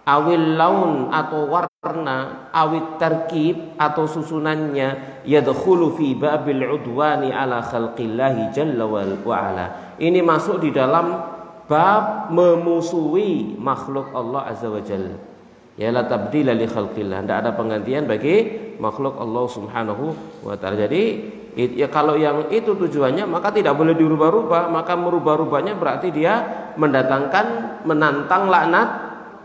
awil laun atau warna, awit tarkib atau susunannya, yadkhulu fi babil udwani ala khalqillahi jalla wa ala. Ini masuk di dalam bab memusuhi makhluk Allah azza wa jalla. Ya, la tabdila li khalqillah, tidak ada penggantian bagi makhluk Allah Subhanahu wa taala. Jadi ya, kalau yang itu tujuannya maka tidak boleh dirubah-rubah. Maka merubah-rubahnya berarti dia menantang laknat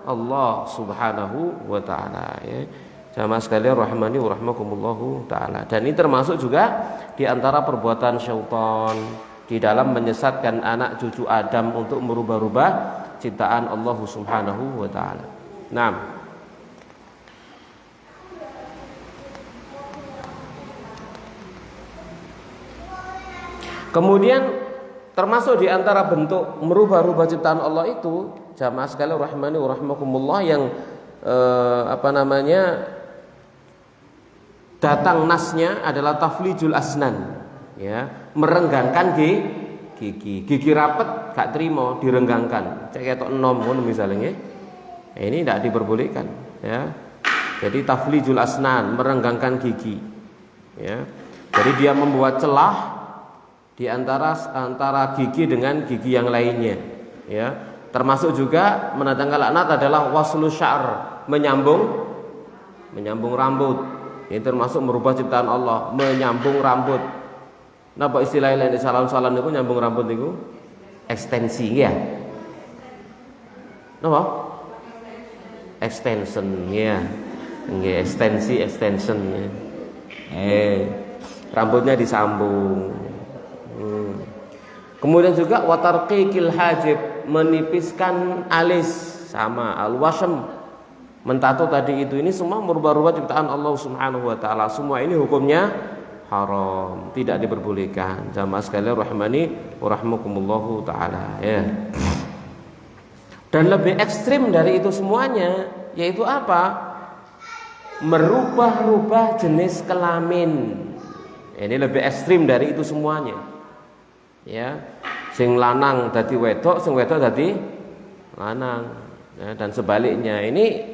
Allah Subhanahu wa taala ya. Jamaah sekalian rahmani wa rahmakumullahu taala. Dan ini termasuk juga di antara perbuatan syaitan di dalam menyesatkan anak cucu Adam untuk merubah-rubah ciptaan Allah Subhanahu wa taala. Naam. Kemudian termasuk di antara bentuk merubah-rubah ciptaan Allah itu, jamaah sekalian rahmani wa rahmakumullah, yang datang nasnya adalah taflijul asnan ya, merenggangkan gigi rapet gak terima direnggangkan, cek ketok enom ngono misalnya. Ini tidak diperbolehkan ya. Jadi taflijul asnan, merenggangkan gigi ya. Jadi dia membuat celah di antara gigi dengan gigi yang lainnya ya. Termasuk juga mendatangkan laknat adalah waslu sya'r, menyambung rambut. Ini termasuk merubah ciptaan Allah, menyambung rambut. Napa istilah lain di salon-salon niku nyambung rambut niku? Ekstensi ya. Napa? Extension ya. Nggih, extension ya. Rambutnya disambung. Kemudian juga watarqiqil hajib, menipiskan alis, sama al-wasm, mentato tadi itu. Ini semua merubah-rubah ciptaan Allah Subhanahu wa taala. Semua ini hukumnya haram, tidak diperbolehkan. Jamaah sekalian rahmani wa rahmakumullahu taala ya. Dan lebih ekstrim dari itu semuanya yaitu apa? Merubah-rubah jenis kelamin. Ini lebih ekstrim dari itu semuanya. Ya, sing lanang dadi wedok, sing wedok dadi lanang ya, dan sebaliknya. Ini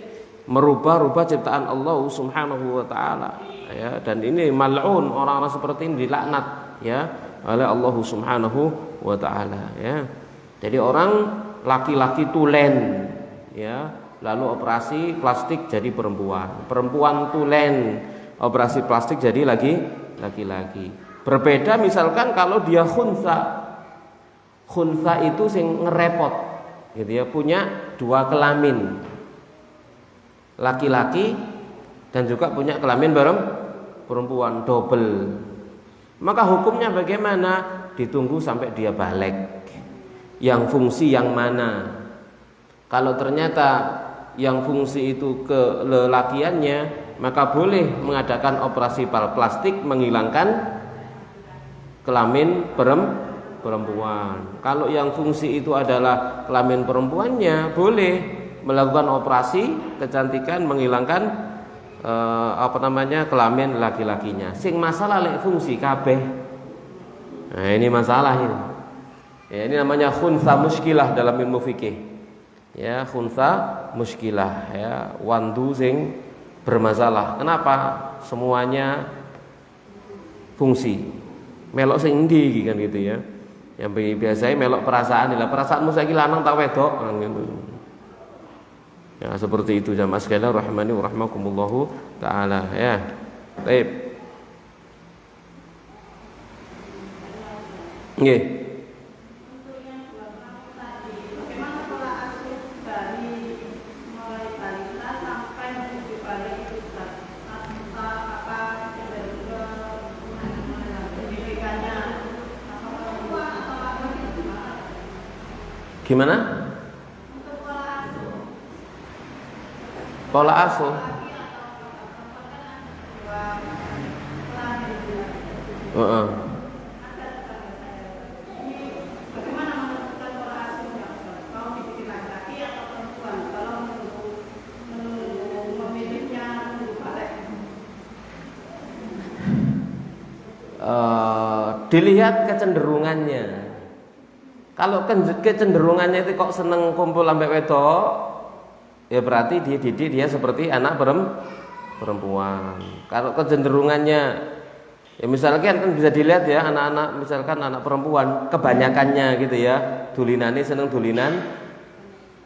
merubah-rubah ciptaan Allah Subhanahu wa taala ya, dan ini mal'un, orang-orang seperti ini dilaknat ya oleh Allah Subhanahu wa taala ya. Jadi orang laki-laki tulen ya, lalu operasi plastik jadi perempuan, perempuan tulen operasi plastik jadi laki-laki. Berbeda misalkan kalau dia khunsa itu sing ngerepot gitu ya, punya dua kelamin, laki-laki dan juga punya kelamin perempuan, double. Maka hukumnya bagaimana? Ditunggu sampai dia balik. Yang fungsi yang mana? Kalau ternyata yang fungsi itu kelelakiannya, maka boleh mengadakan operasi plastik menghilangkan kelamin perempuan. Kalau yang fungsi itu adalah kelamin perempuannya, boleh melakukan operasi kecantikan menghilangkan kelamin laki-lakinya. Sing masalah lek fungsi kabeh. Nah, ini masalah ini. Ya, ini namanya khunsa muskilah dalam ilmu fikih. Ya, khunsa muskilah, ya, wandu sing bermasalah. Kenapa? Semuanya fungsi. Melok sing endi kan gitu ya. Yang biasanya melok perasaan, lah perasaanmu saiki lanang tak wedok gitu. Ya, seperti itu jamaah sekalian rahimani wa rahimakumullahu taala, ya. Baik. Nggih. Gimana? Pola asuh. Dilihat kecenderungannya. Kalau kecenderungannya itu kok seneng kumpul sampai wedok, ya berarti dia didik dia seperti anak perempuan. Kalau kecenderungannya, ya misalkan kan bisa dilihat ya, anak-anak misalkan anak perempuan kebanyakannya gitu ya, dulinane seneng dulinan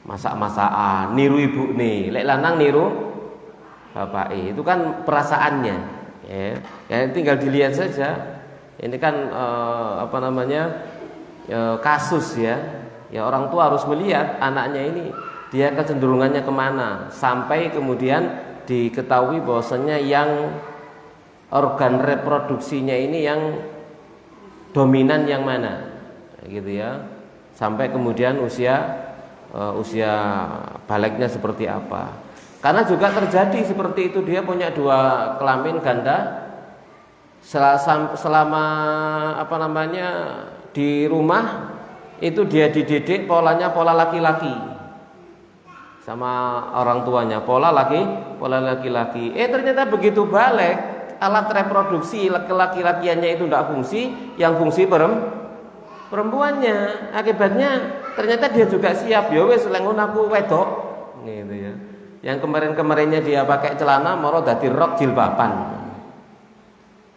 masak-masakan, niru ibu nih, lek lanang niru bapak, itu kan perasaannya, ya. Ya tinggal dilihat saja. Ini kan kasus ya. Ya orang tua harus melihat anaknya ini dia kecenderungannya kemana, sampai kemudian diketahui bahwasanya yang organ reproduksinya ini yang dominan yang mana, gitu ya, sampai kemudian usia baliknya seperti apa. Karena juga terjadi seperti itu, dia punya dua kelamin ganda selama di rumah itu dia dididik polanya pola laki-laki sama orang tuanya, pola laki-laki. Ternyata begitu balik alat reproduksi laki-lakiannya itu tidak fungsi, yang fungsi perempuannya. Akibatnya ternyata dia juga siap, ya wis lengon aku wedok gitu ya. Yang kemarin-kemarinnya dia pakai celana moro dadi rok jilbaban.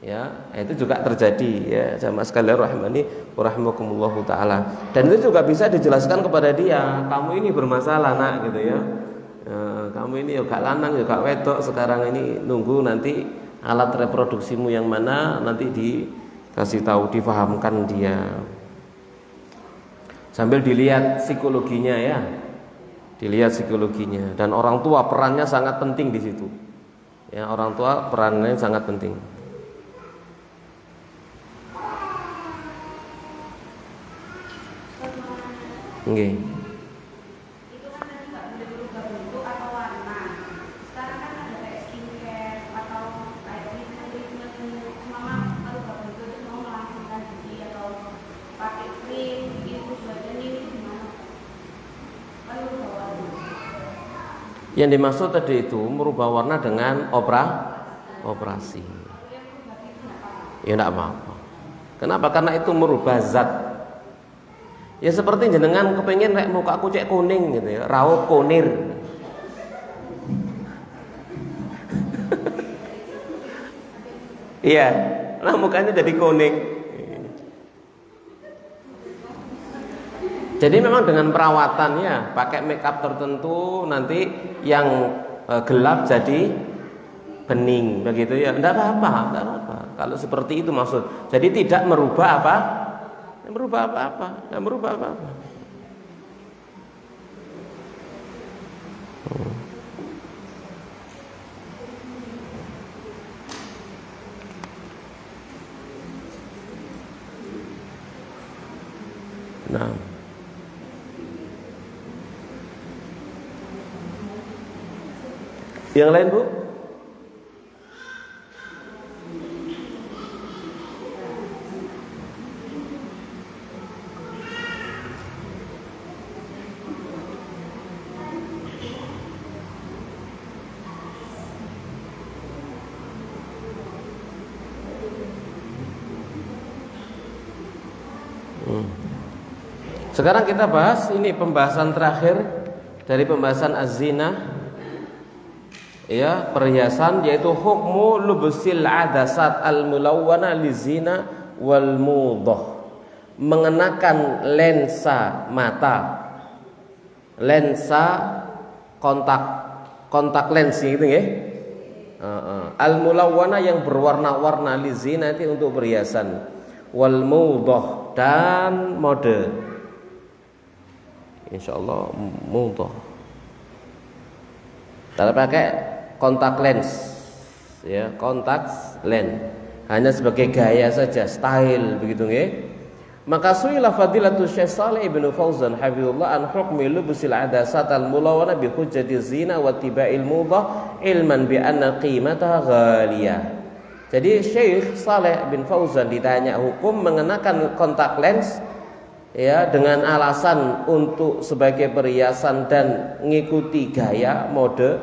Ya, itu juga terjadi ya jamaah sekalian rahimani wa rahimakumullahu taala. Dan itu juga bisa dijelaskan kepada dia, kamu ini bermasalah nak gitu ya. Kamu ini juga lanang juga wedok, sekarang ini nunggu nanti alat reproduksimu yang mana, nanti dikasih tahu, difahamkan dia. Sambil dilihat psikologinya ya. Dilihat psikologinya, dan orang tua perannya sangat penting di situ. Ya, orang tua perannya sangat penting. Okay. Itu kan tadi nggak boleh berubah bentuk atau warna. Sekarang kan ada kayak skincare atau kayak treatment semua berubah bentuk itu mau melangsungkan gigi atau pakai krim, infus badan ini gimana? Kalau berubah warna. Yang dimaksud tadi itu merubah warna dengan operasi. Ya tidak apa-apa. Kenapa? Karena itu merubah zat. Ya seperti jenengan kepengen rek muka aku cek kuning gitu ya, raup kunir. Iya, nah mukanya jadi kuning. Jadi memang dengan perawatan ya, pakai makeup tertentu nanti yang gelap jadi bening begitu ya. Enggak apa-apa. Kalau seperti itu maksud. Jadi tidak merubah apa? Merubah apa-apa. Nah, Yang lain, Bu? Sekarang kita bahas ini pembahasan terakhir dari pembahasan az-zina, ya, perhiasan, yaitu hukmu lubsil adasat al-mulawwana lizina wal mudah, mengenakan lensa mata, lensa kontak lens gitu ya. Al-mulawwana yang berwarna-warna lizina itu untuk perhiasan, wal mudah dan mode. Insyaallah mudah. Kalau pakai kontak lens, ya, kontak lens hanya sebagai gaya saja, style begitu nggih. Maka suila fadilatul Syekh Shalih Ibnu Fauzan hafizallah an hukmi lubsil adasat al mulawana bi hujjati zina wa tiba'il mudah ilman bi anna qimataha ghaliyah. Jadi Syekh Shalih bin Fauzan ditanya hukum mengenakan kontak lens, ya, dengan alasan untuk sebagai perhiasan dan mengikuti gaya mode,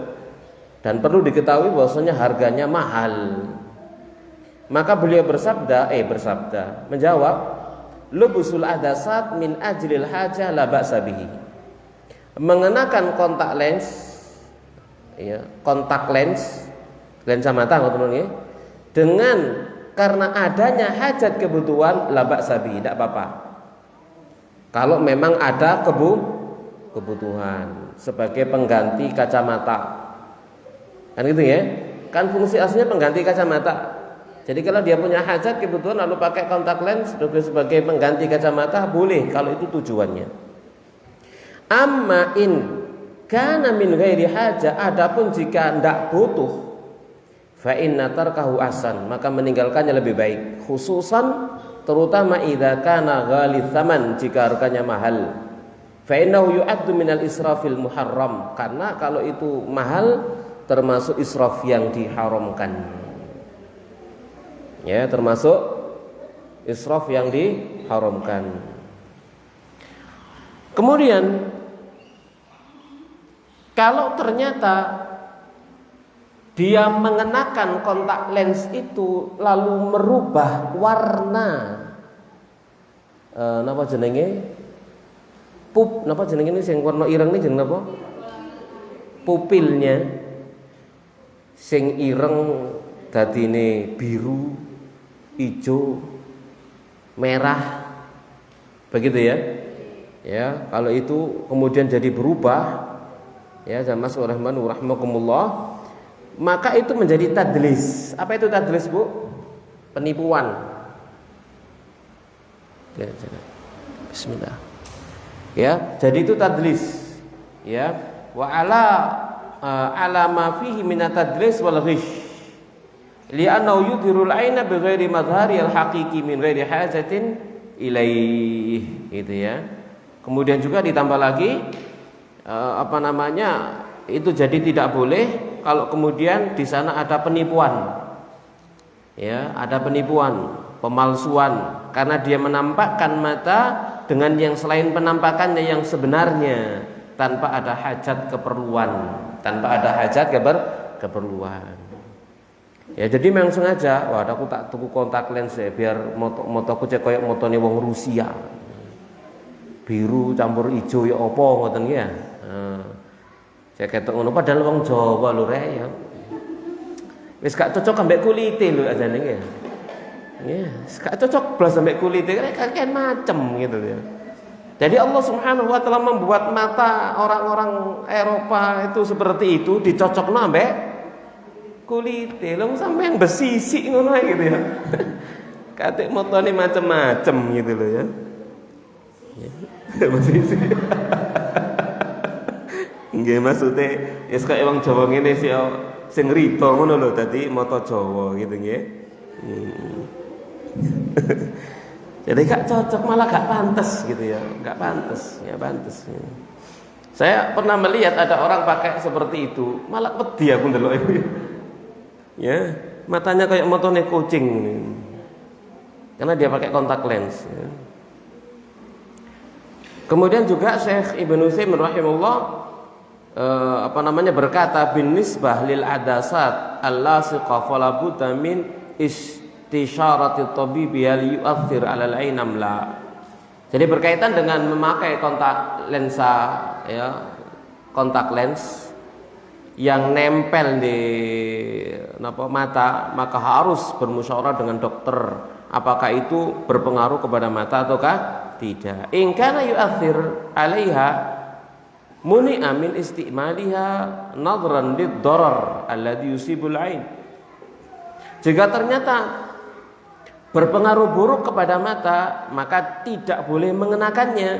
dan perlu diketahui bahwasanya harganya mahal. Maka beliau menjawab, lubusul adasat min ajlil hajah la ba'sa bihi. Mengenakan kontak lens, ya, kontak lens, lensa mata teman-teman, dengan karena adanya hajat kebutuhan la ba'sa bihi, tidak apa-apa. Kalau memang ada kebutuhan sebagai pengganti kacamata, kan gitu ya? Kan fungsi aslinya pengganti kacamata. Jadi kalau dia punya hajat kebutuhan lalu pakai kontak lens sebagai pengganti kacamata, boleh kalau itu tujuannya. Amma in kana min ghairi hajah, adapun jika tidak butuh, fa inna tarkahu ahsan, maka meninggalkannya lebih baik, khususan terutama idza kana ghalidz tsaman, jika harganya mahal. Fa innahu yu'addu minal israfil muharram, karena kalau itu mahal termasuk israf yang diharamkan. Ya, termasuk israf yang diharamkan. Kemudian kalau ternyata dia mengenakan kontak lens itu lalu merubah warna, napa jenenge? Napa jenenge ini sing warna ireng ini jeneng napa? Pupilnya sing ireng dadine biru, hijau, merah. Begitu ya. Ya, kalau itu kemudian jadi berubah, ya, jamaah rahimakumullah, maka itu menjadi tadlis. Apa itu tadlis, Bu? Penipuan. Bismillah. Ya, jadi itu tadlis. Ya, wa ala ma fihi min tadlis wal ghish. Li'annahu yudhirul aina bighairi madhari al-haqiqi min ghairi hajatin ilaih. Gitu ya. Kemudian juga ditambah lagi itu jadi tidak boleh kalau kemudian di sana ada penipuan, ya, ada penipuan, pemalsuan, karena dia menampakkan mata dengan yang selain penampakannya yang sebenarnya tanpa ada hajat keperluan, ya. Jadi memang sengaja, wah, aku tak tuku kontak lens ya, biar motoku cek koyok motone wong Rusia, biru campur hijau ya opo ngoten ya. Saya ketok ngono padahal wong Jawa lho rek ya. Wis gak cocok ambek kulite lho ajane ya. Ya, gak cocok blas ambek kulite kan macem gitu ya. Jadi Allah Subhanahu wa taala membuat mata orang-orang Eropa itu seperti itu, dicocokno ambek kulite. Lho sampean besi sik ngono gitu ya. Katik motone macem-macem gitu loh ya. Besi sik. Nggih, maksudnya ya kaya wong Jawa ngene sing rito ngono lho, dadi mata Jawa gitu nggih. Jadi gak cocok, malah gak pantas gitu ya, gak pantas, ya pantas. Saya pernah melihat ada orang pakai seperti itu, malah wedi aku ndelok itu. Ya, matanya kayak motone kucing. Karena dia pakai kontak lens. Ya. Kemudian juga Syekh Ibnu Utsaimin rahimahullah berkata bin nisbah lil adasat allasiqa fala budda min istisharati tabibi hal yu'athir 'ala al-'ain am la. Jadi berkaitan dengan memakai kontak lensa, ya, kontak lens yang nempel di mata, maka harus bermusyawarah dengan dokter apakah itu berpengaruh kepada mata ataukah tidak. In kana yu'athir 'alaiha muni'a min istimaliha nadran lid-darar alladhi yusibul 'ain. Jika ternyata berpengaruh buruk kepada mata, maka tidak boleh mengenakannya.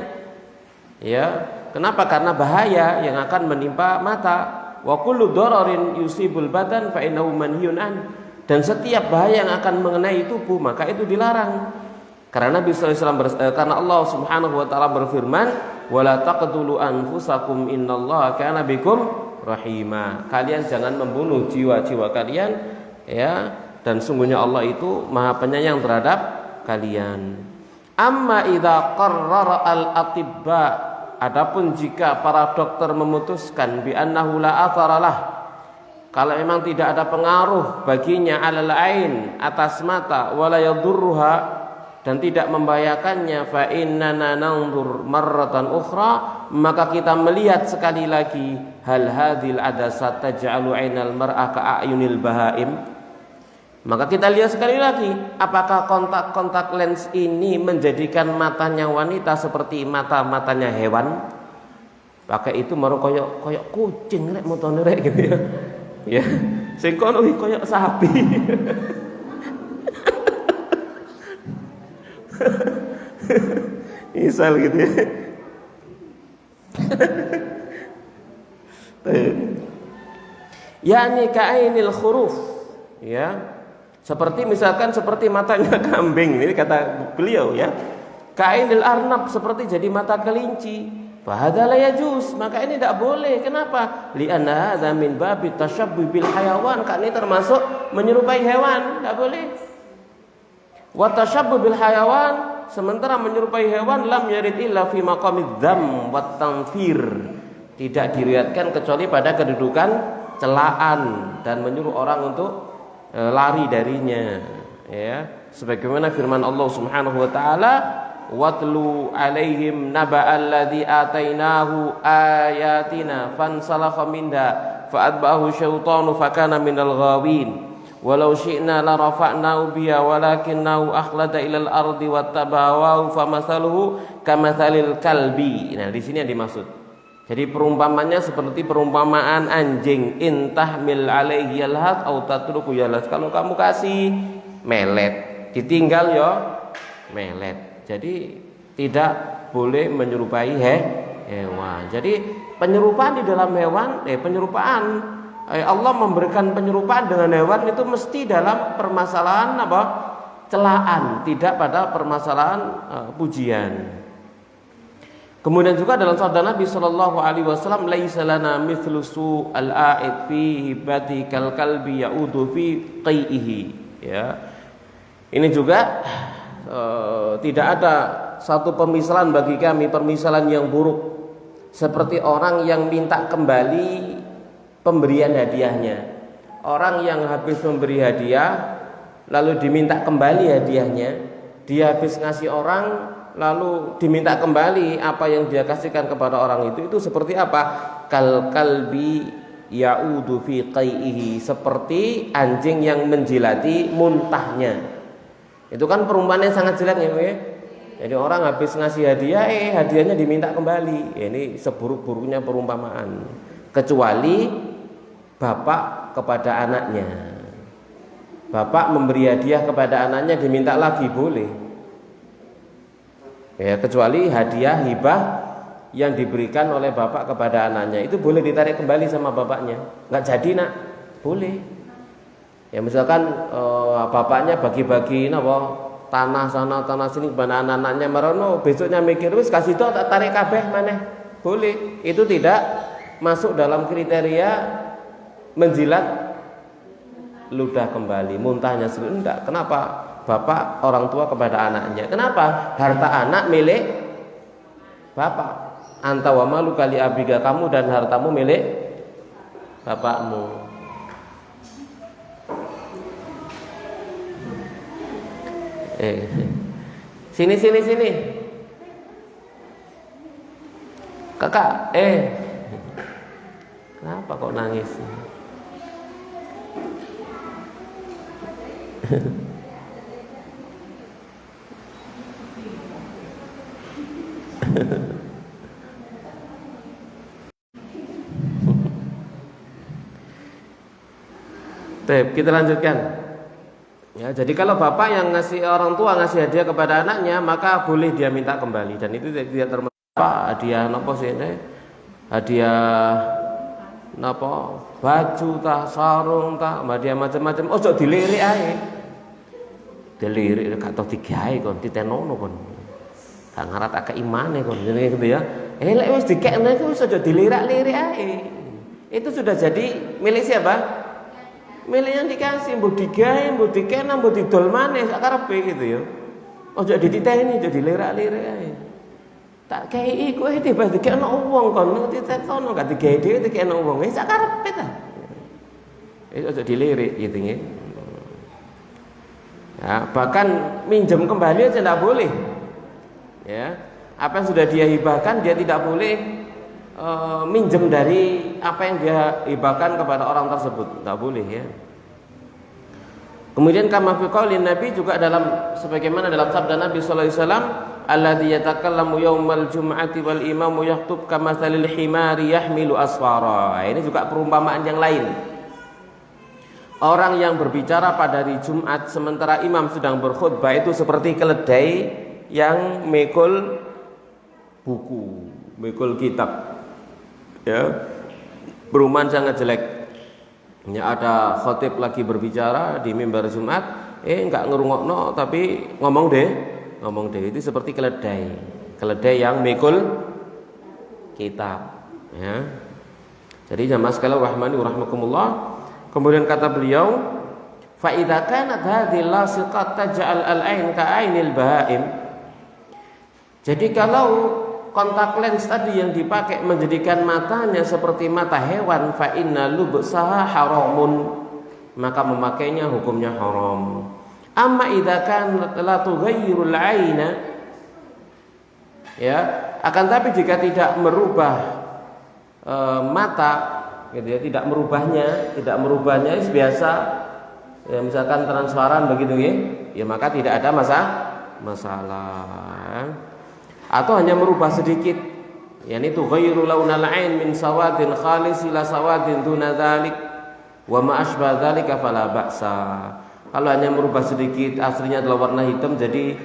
Ya, kenapa? Karena bahaya yang akan menimpa mata. Wa kullu dararin yusibul badan fa innahu manhiyun an. Dan setiap bahaya yang akan mengenai tubuh, maka itu dilarang. Karena Nabi sallallahu alaihi wasallam karena Allah Subhanahu wa taala berfirman, "Wala taqtulu anfusakum innallaha kana bikum rahima." Kalian jangan membunuh jiwa-jiwa kalian, ya. Dan sungguhnya Allah itu Maha Penyayang terhadap kalian. Amma idza qarrara al-atibba, adapun jika para dokter memutuskan bi annahu la atharalah, kalau memang tidak ada pengaruh baginya alal ain, atas mata, wala yadurruha, dan tidak membahayakannya, fa innana nanzur marratan ukhra, maka kita melihat sekali lagi hal hadhil adasat taj'alu ainal mar'a ka ayunil bahaim. Maka kita lihat sekali lagi, apakah kontak lens ini menjadikan matanya wanita seperti matanya hewan? Pakai itu maru koyok kucing rek motone rek gitu ya. Ya, sing kono koyok sapi. Misal gitu ya. Yani ka'ainil khuruf, ya. Seperti misalkan seperti matanya kambing, ini kata beliau, ya. Ka'ainil arnab, seperti jadi mata kelinci. Fahadza la yajuz, maka ini tidak boleh. Kenapa? Li'anna hadza min babi tashabbuh bil hayawan, karena ini termasuk menyerupai hewan, tidak boleh. Wa tashabbuh bil hayawan, sementara menyerupai hewan lam yarid illa fi maqamid dzam wat tanfir, tidak diriwayatkan kecuali pada kedudukan celaan dan menyuruh orang untuk lari darinya, ya, sebagaimana firman Allah Subhanahu wa taala, watlu alaihim naba'al ladzi atainahu ayatina fansalakha minha fa'atba'ahu syaitanu fakana minal ghawin walau syi'na la rafa'nahu biha walakinnahu akhlada ilal ardi wattabawahu famathaluhu kamathalil kalbi. Nah, di sini yang dimaksud. Jadi perumpamannya seperti perumpamaan anjing, intahmil alaihi yalhas au tatruku yalhas. Kalau kamu kasih melet, ditinggal ya melet. Jadi tidak boleh menyerupai hewan. Jadi penyerupaan di dalam hewan, penyerupaan Allah memberikan penyerupaan dengan hewan itu mesti dalam permasalahan apa? Celaan, tidak pada permasalahan pujian. Kemudian juga dalam sabda Nabi sallallahu alaihi wasallam, laisa lana mithlu su'al a'id fi hibati kal kalbi ya'udu fi qai'ihi, ya. Ini juga tidak ada satu permisalan bagi kami, permisalan yang buruk seperti orang yang minta kembali pemberian hadiahnya. Orang yang habis memberi hadiah lalu diminta kembali hadiahnya, dia habis ngasih orang lalu diminta kembali apa yang dia kasihkan kepada orang itu seperti apa? Kal kalbi ya'udu fi qai'ihi, seperti anjing yang menjilati muntahnya. Itu kan perumpamaan yang sangat jelek ya, ya. Jadi orang habis ngasih hadiah, hadiahnya diminta kembali. Ini seburuk-buruknya perumpamaan. Kecuali bapak kepada anaknya. Bapak memberi hadiah kepada anaknya diminta lagi boleh. Ya, kecuali hadiah hibah yang diberikan oleh bapak kepada anaknya itu boleh ditarik kembali sama bapaknya. Nggak jadi nak, boleh. Ya misalkan bapaknya bagi-bagi tanah sana tanah sini kepada anak-anaknya, marono besoknya mikir wis kasih tok tak tarik kabeh maneh. boleh. Itu tidak masuk dalam kriteria menjilat ludah kembali, muntahnya sendiri enggak. Kenapa? Bapak orang tua kepada anaknya. Kenapa? Harta anak milik bapak. Anta wa malu kali abiga, kamu dan hartamu milik bapakmu. Sini. Kakak, kenapa kok nangis? Kita lanjutkan. Ya, jadi kalau bapak yang ngasih, orang tua ngasih hadiah kepada anaknya, maka boleh dia minta kembali, dan itu tidak termasuk hadiah nopo sih, hadiah nopo baju tah, sarung tah, hadiah macam-macam. Ojo dilirik ae. Dilirik gak tau digawe kon, ditenono kon. Gak ngarat akeh imane kon, jenenge gitu ya. Lek wis dikekne iku wis aja dilirik-lirik ae. Itu sudah jadi milik siapa? Milik yang dikasih, mbok digawe, mbok dikena, mbok didol maneh sak karepe gitu ya. Ojo dititeni, ojo dilirak-lirik ae. Tak kei kowe dibas dikekno wong kon ditetono, gak digawe dhewe dikekno wong. Wis sak karepe ta. Ojo dilirik gitu nggih. Ya, bahkan minjem kembali aja tidak boleh. Ya, apa yang sudah dia hibahkan dia tidak boleh minjem dari apa yang dia hibahkan kepada orang tersebut, tidak boleh ya. Kemudian kama fi qaulin Nabi, juga dalam sebagaimana dalam sabda Nabi sallallahu alaihi wasallam, alladzi yatakallamu yaumal jum'ati wal imamu yakhutub kamatsalil himari yahmilu asfara. Ini juga perumpamaan yang lain. Orang yang berbicara pada hari Jumat sementara imam sedang berkhutbah itu seperti keledai yang mekul buku, mekul kitab. Ya, perumpamaan sangat jelek. Ya, ada khotib lagi berbicara di mimbar Jumat, enggak ngerungokno tapi ngomong deh. Itu seperti keledai yang mekul kitab. Ya. Jadi jamaah sekalian rahmani wa rahmakumullah. Kemudian kata beliau, fa idza kanat hadhihi lasiqat taj'al al-ain ka ainil bahaim. Jadi kalau kontak lens tadi yang dipakai menjadikan matanya seperti mata hewan, fa inna lubsaha haramun, maka memakainya hukumnya haram. Amma idza kanat la tughayyirul aina, ya, akan tapi jika tidak merubah mata gitu ya, tidak merubahnya biasa ya, misalkan transparan begitu ya, maka tidak ada masalah. Atau hanya merubah sedikit, yakni tughayyiru launal ain min sawadin khalis ila sawadin duna dzalik wa ma asbah dzalika fala ba'sa. Kalau hanya merubah sedikit, aslinya adalah warna hitam jadi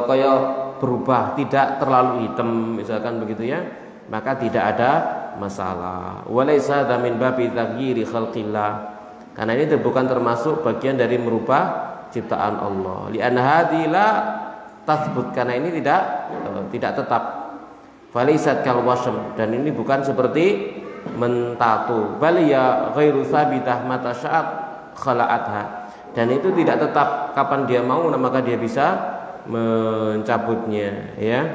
kayak berubah, tidak terlalu hitam misalkan begitu ya, maka tidak ada masalah. Walaysa min babi taghyiri khalqillah, karena ini bukan termasuk bagian dari merubah ciptaan Allah. Li'anna hadila tathbut, karena ini tidak tetap. Falaysat kal wasm, dan ini bukan seperti mentatu. Bal ya ghairu sabitah mata sya'at khala'atha, dan itu tidak tetap, kapan dia mau maka dia bisa mencabutnya ya.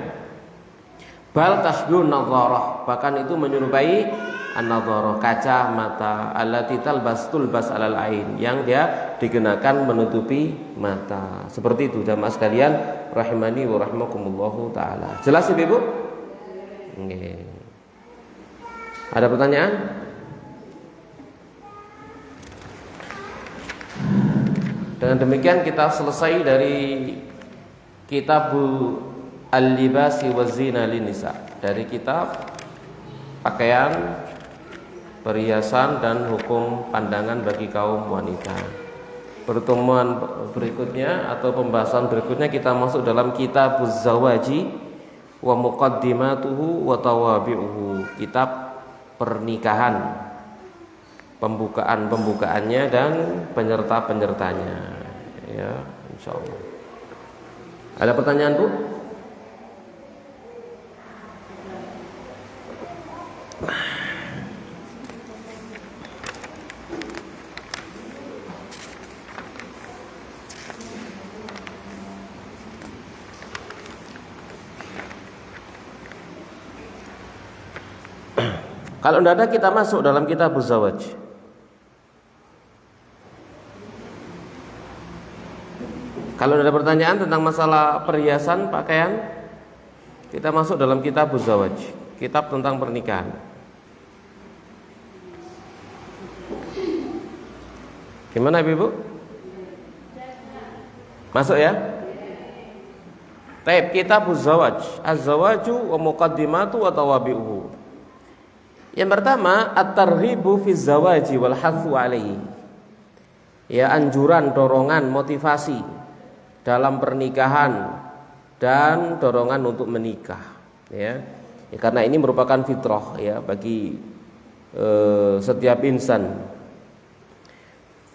Bal tasbihun nadharah, bahkan itu menyerupai an-nadharah, kaca mata, allati talbas alal ain, yang dia digunakan menutupi mata. Seperti itu jamaah sekalian rahimani wa rahimakumullahu taala. Jelas Ibu? Nggih. Ada pertanyaan? Dengan demikian kita selesai dari kitab Al-Libasi wa Zina Linisa, dari kitab pakaian, perhiasan dan hukum pandangan bagi kaum wanita. Pertemuan berikutnya atau pembahasan berikutnya kita masuk dalam kitab Zawaji wa Muqaddimatuhu wa Tawabi'uhu, kitab pernikahan, pembukaannya dan penyerta-penyertanya ya, insyaallah. Ada pertanyaan Bu? Kalau tidak ada, kita masuk dalam kitab Zawaj. Kalau ada pertanyaan tentang masalah perhiasan, pakaian, kita masuk dalam kitab Zawaj, kitab tentang pernikahan. Gimana Ibu? Masuk ya? Taib, kitab Zawaj. Az-zawaju wa muqaddimatu wa tawabi'uhu. Yang pertama, at-targhibu fi zawaji wal hathu alaihi. Ya, anjuran, dorongan, motivasi dalam pernikahan dan dorongan untuk menikah, ya. Karena ini merupakan fitrah ya bagi setiap insan.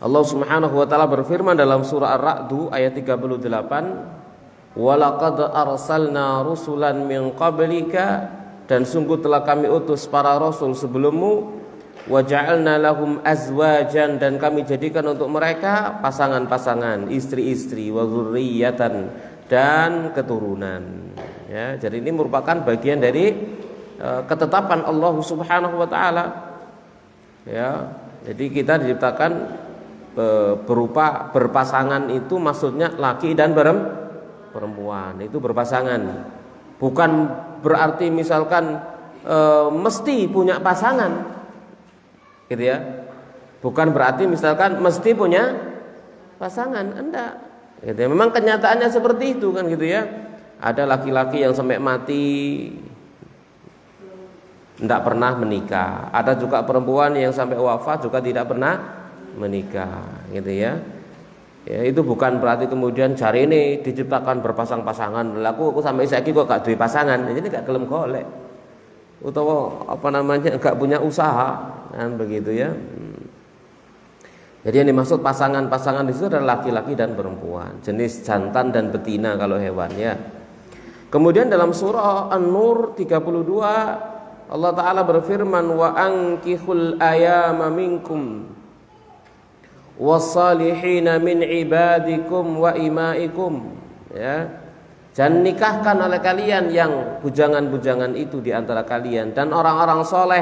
Allah Subhanahu wa taala berfirman dalam surah Ar-Ra'd ayat 38, "Walaqad arsalna rusulan min qablika," dan sungguh telah kami utus para rasul sebelummu, "wa ja'alna lahum azwajan," dan kami jadikan untuk mereka pasangan-pasangan, istri-istri, wa dzurriyyatan, dan keturunan. Ya, jadi ini merupakan bagian dari ketetapan Allah Subhanahu wa taala. Ya, jadi kita diciptakan berupa berpasangan, itu maksudnya laki dan perempuan itu berpasangan. Bukan berarti misalkan mesti punya pasangan, gitu ya. Bukan berarti misalkan mesti punya pasangan, enggak. Gitu ya. Memang kenyataannya seperti itu kan, gitu ya. Ada laki-laki yang sampai mati tidak pernah menikah. Ada juga perempuan yang sampai wafat juga tidak pernah menikah, gitu ya. Ya, itu bukan berarti kemudian jari ini diciptakan berpasang-pasangan. Aku sampai saiki kok gak duwe pasangan, jadi gak gelem golek. Utawa gak punya usaha, kan begitu ya. Jadi yang dimaksud pasangan-pasangan di situ adalah laki-laki dan perempuan, jenis jantan dan betina kalau hewan ya. Kemudian dalam surah An-Nur 32 Allah Ta'ala berfirman, "Wa ankihul ayama minkum wassalihina min ibadikum wa imaikum," ya. Dan nikahkan oleh kalian yang bujangan-bujangan itu di antara kalian, dan orang-orang soleh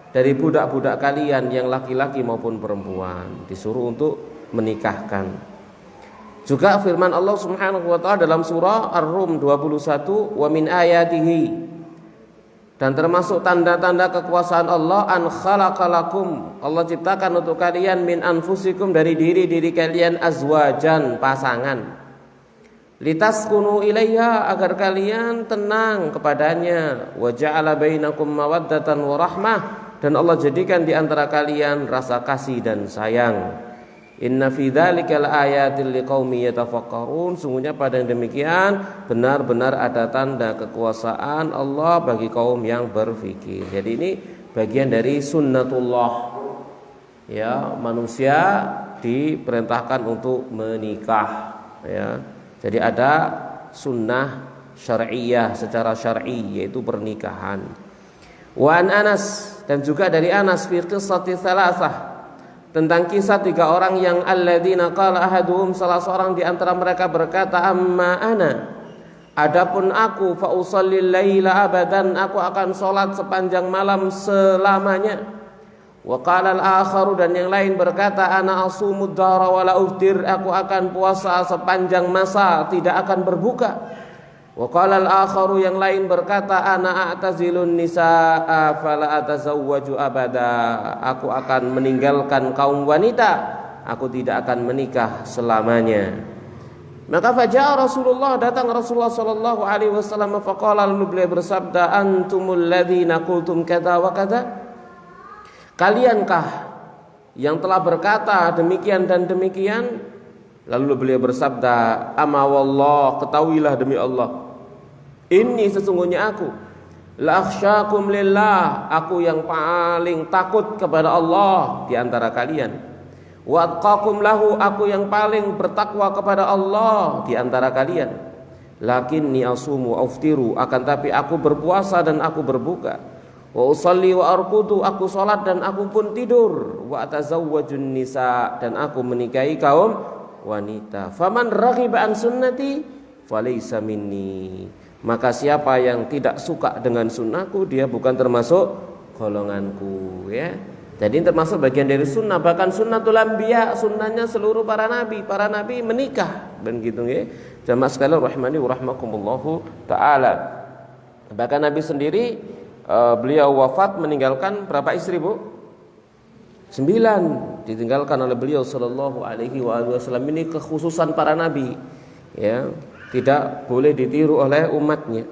dari budak-budak kalian yang laki-laki maupun perempuan, disuruh untuk menikahkan. Juga firman Allah Subhanahu wa taala dalam surah Ar-Rum 21, "Wa min ayatihi," dan termasuk tanda-tanda kekuasaan Allah, "an khalaqalakum," Allah ciptakan untuk kalian, "min anfusikum," dari diri-diri kalian, "azwajan," pasangan, "litaskunu ilaiha," agar kalian tenang kepadanya, "wa ja'ala bainakum mawaddatan wa rahmah," dan Allah jadikan di antara kalian rasa kasih dan sayang. "Inna fi dzalika laayatil liqaumin yatafakkarun," sungguhnya pada yang demikian benar-benar ada tanda kekuasaan Allah bagi kaum yang berfikir. Jadi ini bagian dari sunnatullah. Ya, manusia diperintahkan untuk menikah, ya. Jadi ada sunnah syar'iyah secara syar'i, yaitu pernikahan. Wa an Anas, dan juga dari Anas, fi qissati thalathah, tentang kisah tiga orang yang alladzina qala ahaduhum, salah seorang di antara mereka berkata, "Amma ana, adapun aku, fa usallil laila abadan, aku akan salat sepanjang malam selamanya." Wa qala al-akharu, dan yang lain berkata, "Ana asumud dahra wa la uftir, aku akan puasa sepanjang masa, tidak akan berbuka." Wa qala al-akharu, yang lain berkata, "Ana a'tazilun nisaa fala atazawwaju abada, aku akan meninggalkan kaum wanita, aku tidak akan menikah selamanya." Maka faja'a Rasulullah, datang Rasulullah sallallahu alaihi wasallam, faqala, lalu beliau bersabda, "Antumul ladzina qultum kadza wa kadza?" Kaliankah yang telah berkata demikian dan demikian? Lalu beliau bersabda, "Ama wallah, ketahuilah demi Allah, ini sesungguhnya aku, la akhsyakum lillah, aku yang paling takut kepada Allah di antara kalian, wa atqakum lahu, aku yang paling bertakwa kepada Allah di antara kalian, lakinni asumu aftiru, akan tapi aku berpuasa dan aku berbuka, wa usalli wa arqudu, aku salat dan aku pun tidur, wa atazawwajun nisa, dan aku menikahi kaum wanita. Faman raghiba an sunnati falaysa minni, maka siapa yang tidak suka dengan sunnahku, dia bukan termasuk golonganku, ya. Jadi ini termasuk bagian dari sunnah, bahkan sunnatul anbiya, sunnahnya seluruh para nabi menikah, dan gitu ya. Jamaah sekalian rahimani wa rahmakumullahu taala. Bahkan Nabi sendiri beliau wafat meninggalkan berapa istri, Bu? 9 ditinggalkan oleh beliau sallallahu alaihi wasallam. Ini kekhususan para nabi, ya, tidak boleh ditiru oleh umatnya.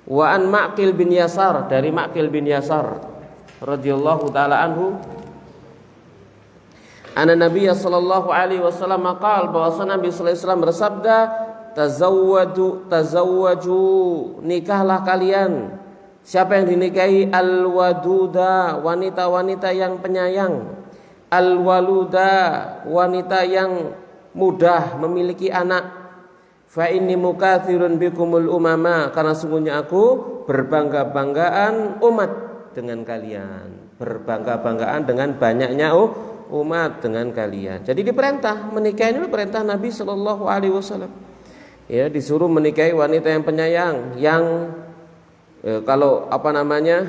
Wa an Ma'qil bin Yasar, dari Ma'qil bin Yasar radhiyallahu taala anhu, anna Nabiy sallallahu alaihi wasallam qaal, bahwa Nabi sallallahu alaihi wasallam bersabda, tazawwaju, nikahlah kalian. Siapa yang dinikahi? Al-waduda, wanita-wanita yang penyayang. Al-waluda, wanita yang mudah memiliki anak. Fa inni mukatsirun bikumul umama, karena sungguhnya aku berbangga-banggaan umat dengan kalian. Berbangga-banggaan dengan banyaknya umat dengan kalian. Jadi diperintah menikah ini perintah Nabi sallallahu alaihi wasallam. Ya, disuruh menikahi wanita yang penyayang, yang kalau apa namanya,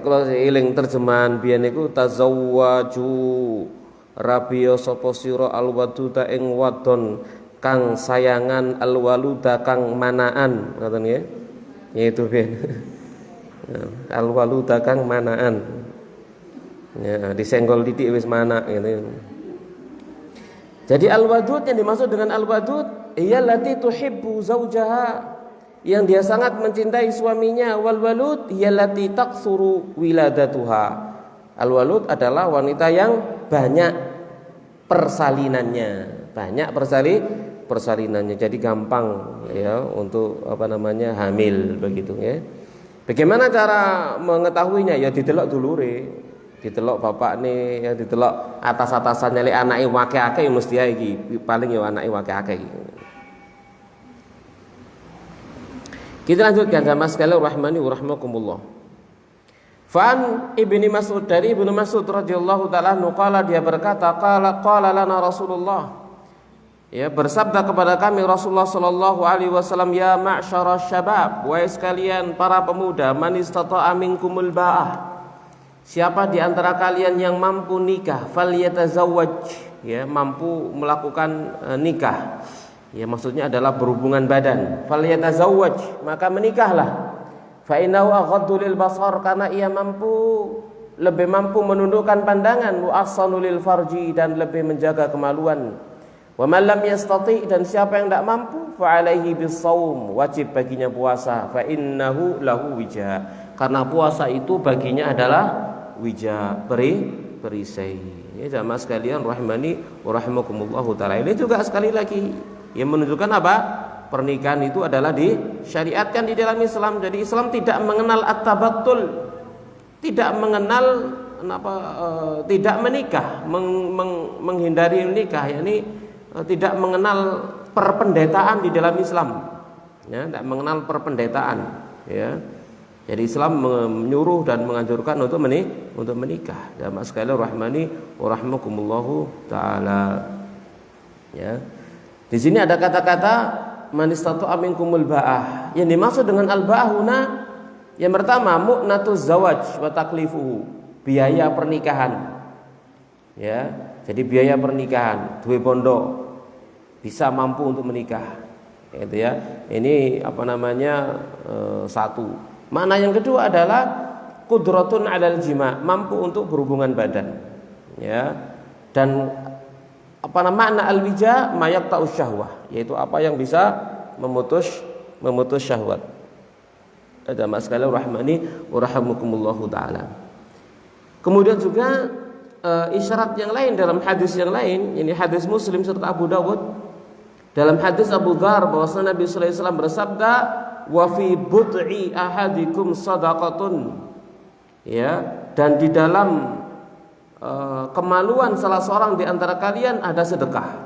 kalau iling terjemahan biyen niku tazawwaju rabiyo sapa sira alwaduda ing wadon kang sayangan, alwaluda kang manaan, ngoten nggih. Yaitu biyen alwaluda kang manaan. Ya, disenggol titik wis mana gitu. Jadi al-wadud, yang dimaksud dengan al-wadud iyallati tuhibbu zaujaha, yang dia sangat mencintai suaminya. Wal walud iyallati taqsuru wiladatuha. Al-walud adalah wanita yang banyak persalinannya, persalinannya. Jadi gampang ya untuk apa namanya hamil begitu ya. Bagaimana cara mengetahuinya? Ya didelok dulure. Ditelok bapak nih, ya ditelok atas-atasannya, lek anake wake-ake mesti ae iki, paling ya anake wake-ake iki. Kita lanjutkan jamaah sekalian rahmani wa rahmakumullah. Fan Ibnu Mas'ud, dari Ibnu Mas'ud radhiyallahu taala anhu, qala, dia berkata, qala lana Rasulullah, ya, bersabda kepada kami Rasulullah sallallahu alaihi wasallam, ya ma'syarasy syabab, wahai sekalian para pemuda, man istata'a minkumul ba'ah, siapa di antara kalian yang mampu nikah, falyatazawwaj, ya, mampu melakukan nikah, ya, maksudnya adalah berhubungan badan. Falyatazawwaj, maka menikahlah. Fa innahu aghaddu lil basar, karena ia lebih mampu menundukkan pandangan. Wa ahsanu lil farji, dan lebih menjaga kemaluan. Wa man lam yastati, dan siapa yang tidak mampu, fa alaihi bis-shaum, wajib baginya puasa. Fa innahu lahu wija, karena puasa itu baginya adalah wija, perisai. Ya jamaah sekalian rahimani wa rahimakumullahu taala. Ini juga sekali lagi yang menunjukkan apa? Pernikahan itu adalah disyariatkan di dalam Islam. Jadi Islam tidak mengenal at-tabattul, tidak mengenal tidak menikah, menghindari menikah, yakni tidak mengenal perpendetaan di dalam Islam. Ya, tidak mengenal perpendetaan, ya. Jadi Islam menyuruh dan menganjurkan untuk menikah. Jamaah sekalian rahmani wa rahmakumullahu taala. Ya. Di sini ada kata-kata man istata'a minkumul ba'ah. Yang dimaksud dengan al-ba'ah huna, yang pertama mu'natuz zawaj wa taklifuhu, biaya pernikahan. Ya. Jadi biaya pernikahan, duwe bondo, bisa mampu untuk menikah. Gitu ya. Ini apa namanya? Satu. Makna yang kedua adalah qudratun 'alal jima', mampu untuk berhubungan badan. Ya. Dan apa makna al-wija, mayaqta'us syahwah, yaitu apa yang bisa memutus syahwat. Jamaah sekalian rahmani wa rahimakumullahu taala. Kemudian juga isyarat yang lain dalam hadis yang lain, ini hadis Muslim serta Abu Dawud. Dalam hadis Abu Dzar, bahwasanya Nabi sallallahu alaihi wasallam bersabda, wa fi bud'i ahadikum shadaqatun, ya, dan di dalam kemaluan salah seorang di antara kalian ada sedekah.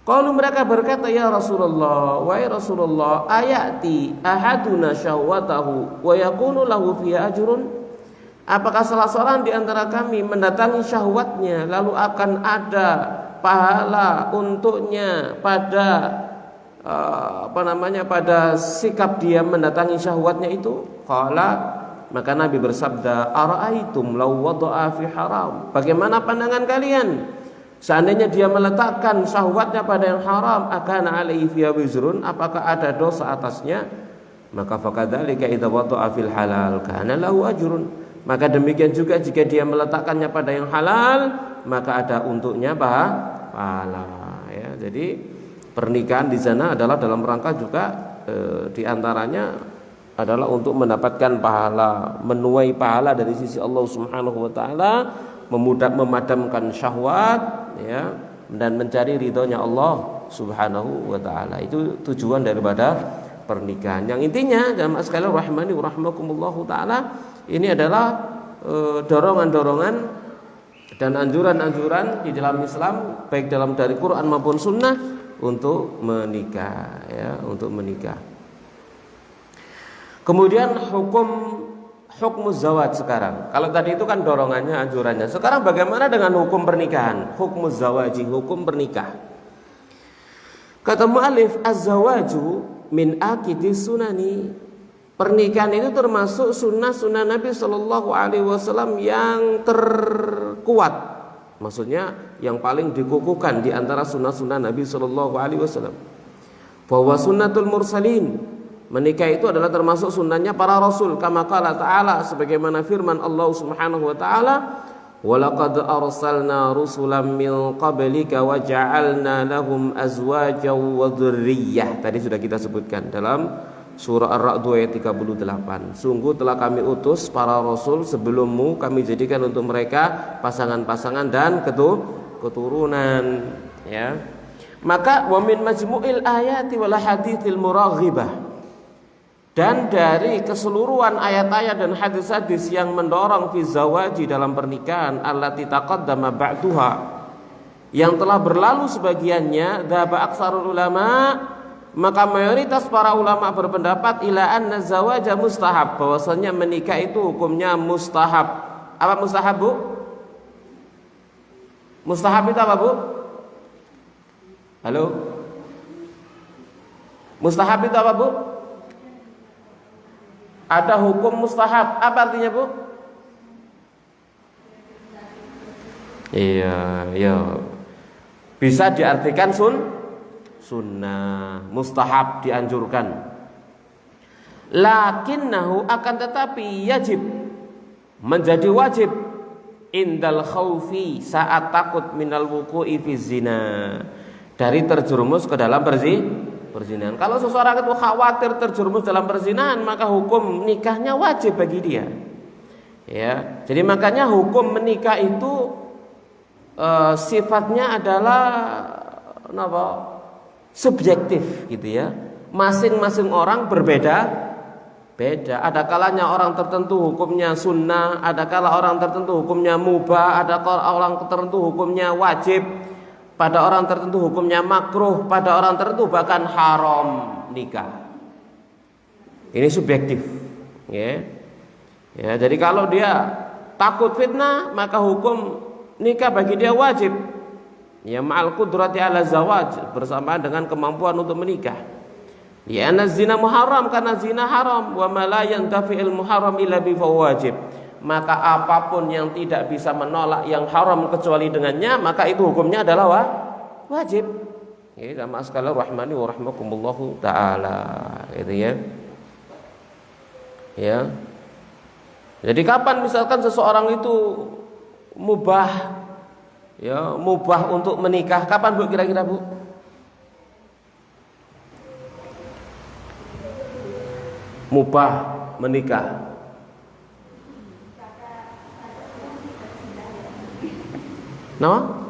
Qalu, mereka berkata, ya Rasulullah, wahai Rasulullah, ayati ahaduna syahwatahu wa yakunu lahu fiha ajrun, apakah salah seorang di antara kami mendatangi syahwatnya lalu akan ada pahala untuknya pada pada sikap dia mendatangi syahwatnya itu? Qala, Maka Nabi bersabda, "Ara'aitum law wada'a fi haram?" Bagaimana pandangan kalian seandainya dia meletakkan syahwatnya pada yang haram, akan alaihi fiha wizrun, apakah ada dosa atasnya? Maka fakadzalika idza wada'a fil halal kana lahu ajrun. Maka demikian juga jika dia meletakkannya pada yang halal, maka ada untuknya pahala. Ya, jadi pernikahan di sana adalah dalam rangka juga diantaranya adalah untuk mendapatkan pahala, menuai pahala dari sisi Allah Subhanahu wa taala, memadamkan syahwat, ya, dan mencari ridhonya Allah Subhanahu wa taala. Itu tujuan daripada pernikahan. Yang intinya jamaah sekalian rahimani wa rahimakumullah taala, ini adalah dorongan-dorongan dan anjuran-anjuran di dalam Islam, baik dalam dari Quran maupun Sunnah, untuk menikah, ya, untuk menikah. Kemudian hukum zawaj sekarang. Kalau tadi itu kan dorongannya, anjurannya. Sekarang bagaimana dengan hukum pernikahan? Hukum zawaji, hukum pernikah. Kata mu'alif, az-zawaju min akidis sunani. Pernikahan itu termasuk sunnah-sunnah Nabi Shallallahu Alaihi Wasallam yang terkuat. Maksudnya yang paling dikukuhkan di antara sunnah-sunnah Nabi Shallallahu Alaihi Wasallam. Bahwa sunnatul mursalin, menikah itu adalah termasuk sunnahnya para rasul, kama qala ta'ala, sebagaimana firman Allah Subhanahu wa taala, wa laqad arsalna rusulan min qablika wa ja'alna lahum azwajan wa dzurriyyah. Tadi sudah kita sebutkan dalam surah Ar-Ra'd ayat 38. Sungguh telah kami utus para rasul sebelummu, kami jadikan untuk mereka pasangan-pasangan dan keturunan, ya. Maka wa min majmu'il ayati wal haditsil muraghibah, dan dari keseluruhan ayat-ayat dan hadis-hadis yang mendorong fi zawaji dalam pernikahan, allati taqaddama ba'duha, yang telah berlalu sebagiannya, dzaba aksarul ulama, maka mayoritas para ulama berpendapat ila anna zawaja mustahab, bahwasanya menikah itu hukumnya mustahab. Apa mustahab, Bu? Mustahab itu apa, Bu? Halo? Mustahab itu apa, Bu? Ada hukum mustahab. Apa artinya, Bu? Iya. Bisa diartikan sunnah, mustahab, dianjurkan. Lakinnahu, akan tetapi yajib, menjadi wajib, indal khaufi, saat takut, minal wuqu'i fi zina, dari terjerumus ke dalam perzinahan. Kalau seseorang itu khawatir terjerumus dalam perzinahan, maka hukum nikahnya wajib bagi dia. Ya, jadi makanya hukum menikah itu sifatnya adalah subjektif, gitu ya. Masing-masing orang berbeda. Ada kalanya orang tertentu hukumnya sunnah, ada kala orang tertentu hukumnya mubah, ada kala orang tertentu hukumnya wajib, pada orang tertentu hukumnya makruh, pada orang tertentu bahkan haram nikah. Ini subjektif, ya. Ya, jadi kalau dia takut fitnah, maka hukum nikah bagi dia wajib. Ya, ma'al qudrati ala zawaj, bersamaan dengan kemampuan untuk menikah. Ya, anna zina muharram, karena zina haram, wa ma la yantafi'il muharram illa bi wajib. Maka apapun yang tidak bisa menolak yang haram kecuali dengannya, maka itu hukumnya adalah wajib. Ya, jamaah sekalian rahmani wa rahmakumullahu taala, gitu ya. Ya. Jadi kapan misalkan seseorang itu mubah, ya, mubah untuk menikah, kapan, Bu, kira-kira, Bu? Mubah menikah. No?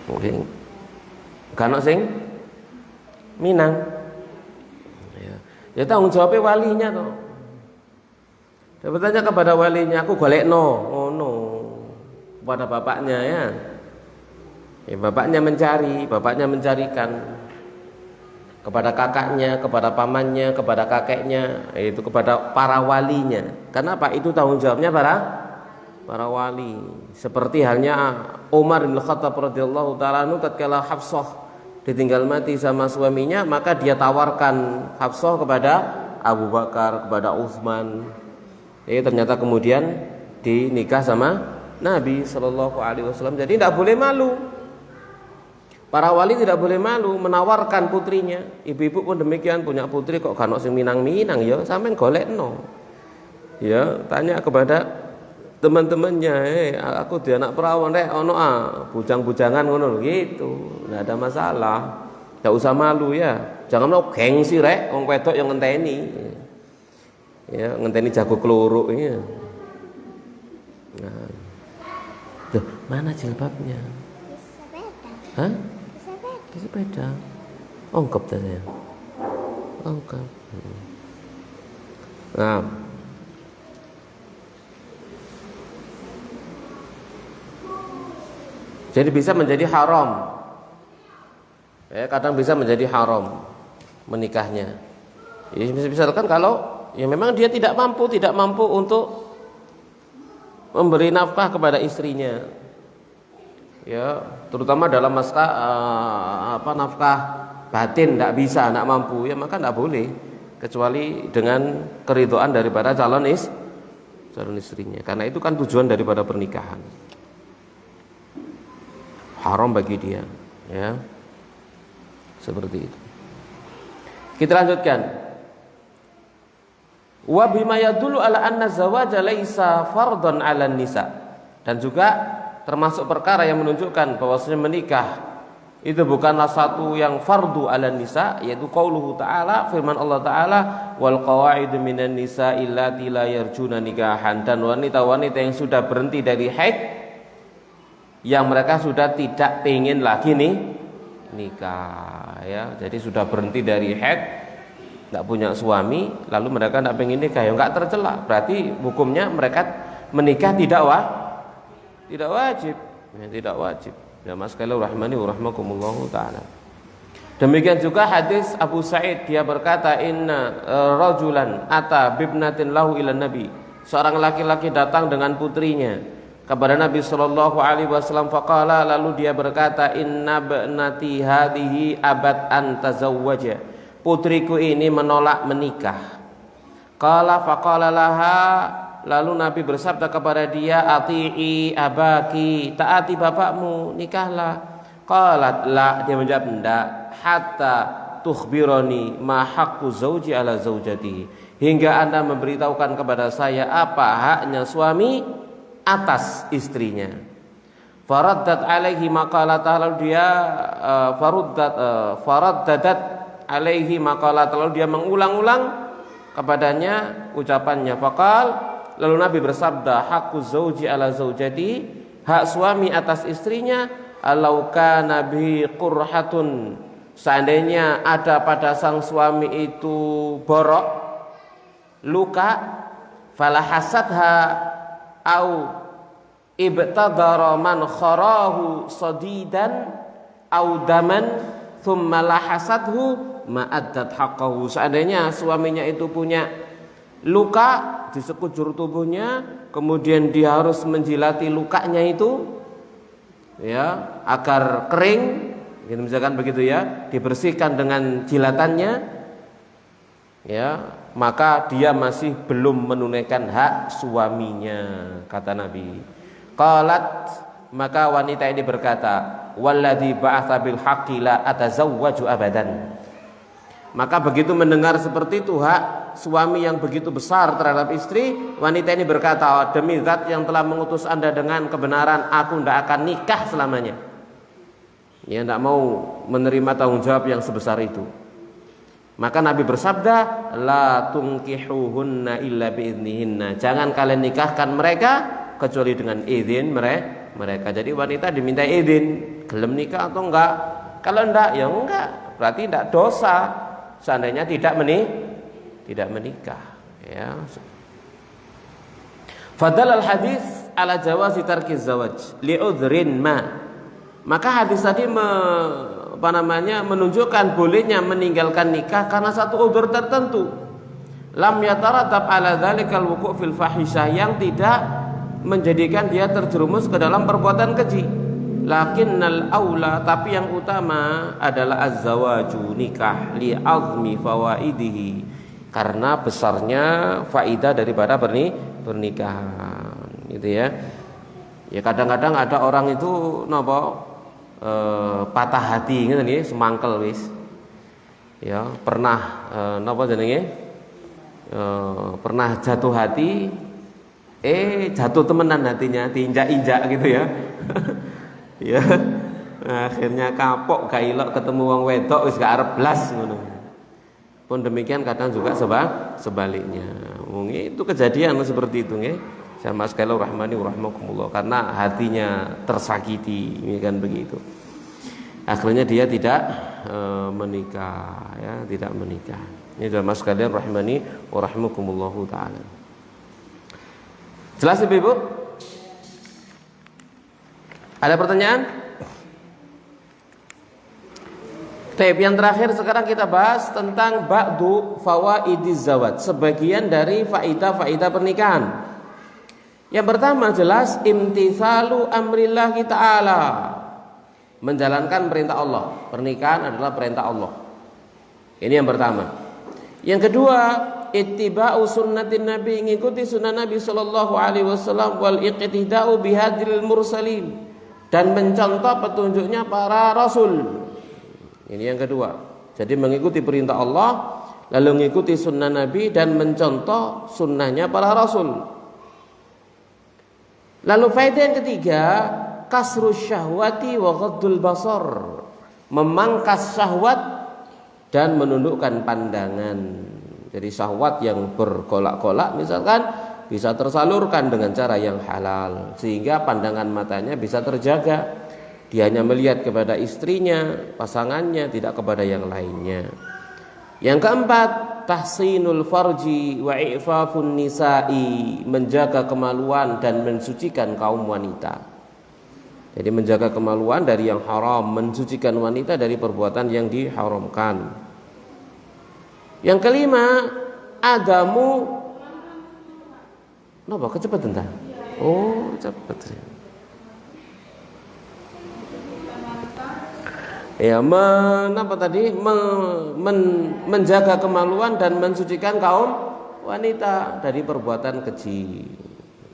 Mungkin karena sing Minang. Ya tanggung jawabnya walinya toh. Dia bertanya kepada walinya, aku golekno, ngono, kepada bapaknya, ya. Ya, bapaknya mencarikan kepada kakaknya, kepada pamannya, kepada kakeknya, yaitu kepada para walinya. Kenapa? Itu tanggung jawabnya para wali. Seperti halnya Umar bin Khattab radhiyallahu taala anhu tatkala Hafsah ditinggal mati sama suaminya, maka dia tawarkan Hafsah kepada Abu Bakar, kepada Utsman. Ternyata kemudian dinikah sama Nabi Shallallahu Alaihi Wasallam. Jadi tidak boleh malu. Para wali tidak boleh malu menawarkan putrinya. Ibu-ibu pun demikian, punya putri kok gak ono sing minang-minang ya, sampean golekno. Ya, tanya kepada teman-temannya, aku di anak perawan rek ono bujang-bujangan ngono gitu. Enggak ada masalah. Enggak usah malu ya. Jangan mau gengsi rek, wong wedok yang ngenteni. Ya, ngenteni jago kluruk ya. Nah. Loh, mana jilbabnya? Hah? Di sepeda. Ongkap tadi. Ongkap. Nah. Jadi bisa menjadi haram. Kadang bisa menjadi haram menikahnya. Ya, misalkan kalau ya memang dia tidak mampu untuk memberi nafkah kepada istrinya. Ya, terutama dalam masalah nafkah batin tidak bisa, tidak mampu, ya maka tidak boleh kecuali dengan keridhaan daripada calon istrinya. Karena itu kan tujuan daripada pernikahan. Haram bagi dia, ya. Seperti itu. Kita lanjutkan. Wa bima yadullu ala anna zawaja laisa fardhan 'alan nisa. Dan juga termasuk perkara yang menunjukkan bahwasanya menikah itu bukanlah satu yang fardu 'alan nisa, yaitu qauluhu ta'ala, firman Allah taala, wal qawaidu minan nisa illati la yarjuna nikahan, dan wanita-wanita yang sudah berhenti dari haid, yang mereka sudah tidak pengen lagi nikah, ya. Jadi sudah berhenti dari haid, enggak punya suami, lalu mereka enggak pengen nikah, ya enggak tercela. Berarti hukumnya mereka menikah tidak wajib, ya, tidak wajib. Ya mas sekalian rahmani wa rahmakumullahu taala. Demikian juga hadis Abu Sa'id, dia berkata, inna rajulan ata bibnatin lahu ila nabi. Seorang laki-laki datang dengan putrinya kepada Nabi sallallahu alaihi wasallam, faqala, lalu dia berkata, inna bnati hadhihi abad an tazawwaja. Putriku ini menolak menikah. Qala faqala laha, lalu Nabi bersabda kepada dia, ati'i abaki, taati bapakmu, nikahlah. Qalat la, dia menjawab enggak, hatta tukhbironi ma haqqu zauji ala zaujati, hingga Anda memberitahukan kepada saya apa haknya suami atas istrinya. Faraddat alaihi maqalata, lalu dia faraddat alaihi maqalata, lalu dia mengulang-ulang kepadanya ucapannya. Faqal, lalu Nabi bersabda, haqqu zauji ala zaujati, hak suami atas istrinya, alau kana bi qurhatun, seandainya ada pada sang suami itu borok, luka, fala hasadha au ibtadara man kharahu sadidan au daman thumma lahasadhu ma'addat haqqahu. Seandainya suaminya itu punya luka di sekujur tubuhnya, kemudian dia harus menjilati lukanya itu, ya, agar kering, gitu, misalkan begitu ya, dibersihkan dengan jilatannya, ya, maka dia masih belum menunaikan hak suaminya, kata Nabi. Qalat, maka wanita ini berkata, walladzi ba'atsa bil haqqi la atazawwaju abadan. Maka begitu mendengar seperti itu hak suami yang begitu besar terhadap istri, wanita ini berkata, demi zat yang telah mengutus Anda dengan kebenaran, aku tidak akan nikah selamanya. Ya, tidak mau menerima tanggung jawab yang sebesar itu. Maka Nabi bersabda, la tunkihuhunna illa biidnihinna, jangan kalian nikahkan mereka kecuali dengan izin mereka. Jadi wanita diminta izin, gelem nikah atau enggak. Kalau enggak, ya enggak, berarti enggak dosa seandainya tidak menikah, ya. Fadal al hadis ala jawazi tarkiz zawaj li'udhrin ma. Maka hadis tadi menunjukkan bolehnya meninggalkan nikah karena satu udzur tertentu. Lam yataratab ala dzalikal wuqu' fil fahisyah, yang tidak menjadikan dia terjerumus ke dalam perbuatan keji. Lakinnal aula, tapi yang utama adalah az-zawaju, nikah, li azmi fawaidihi, karena besarnya faidah daripada pernikahan, gitu ya. Ya kadang-kadang ada orang itu patah hati ngene nggih, semangkel wis. Ya, pernah pernah jatuh hati, jatuh temenan hatinya, diinjak-injak gitu ya. Ya, akhirnya kapok gak ilok ketemu wong wedok wis gak arep blas ngono. Pun demikian kadang juga sebaliknya. Itu kejadian seperti itu nggih. Sama sekali rahmani wa rahmakumullah, karena hatinya tersakiti, ini kan begitu. Akhirnya dia tidak menikah, ya, tidak menikah. Ini jamaah sekalian rahmani wa rahmakumullah taala. Jelas Ibu? Ada pertanyaan? Yang terakhir sekarang kita bahas tentang ba'du fawaidiz zawaj, sebagian dari faidah-faidah pernikahan. Yang pertama jelas imtithalu amrillahi ta'ala, menjalankan perintah Allah. Pernikahan adalah perintah Allah. Ini yang pertama. Yang kedua, ittiba'u sunnatin nabi, mengikuti sunnah Nabi sallallahu alaihi wasallam, wal iqtida'u bihadil mursalin, dan mencontoh petunjuknya para rasul. Ini yang kedua. Jadi mengikuti perintah Allah, lalu mengikuti sunnah Nabi dan mencontoh sunnahnya para rasul. Lalu faedah yang ketiga, kasrus syahwati wa ghaddul basar, memangkas syahwat dan menundukkan pandangan. Jadi syahwat yang bergolak-golak misalkan bisa tersalurkan dengan cara yang halal, sehingga pandangan matanya bisa terjaga. Dia hanya melihat kepada istrinya, pasangannya, tidak kepada yang lainnya. Yang keempat, tahsinul farji wa i'fafun nisa'i, menjaga kemaluan dan mensucikan kaum wanita. Jadi menjaga kemaluan dari yang haram, mensucikan wanita dari perbuatan yang diharamkan. Yang kelima, adamu. Kenapa kecepatan dah? Oh, cepat. Ya, menjaga kemaluan dan mensucikan kaum wanita dari perbuatan keji.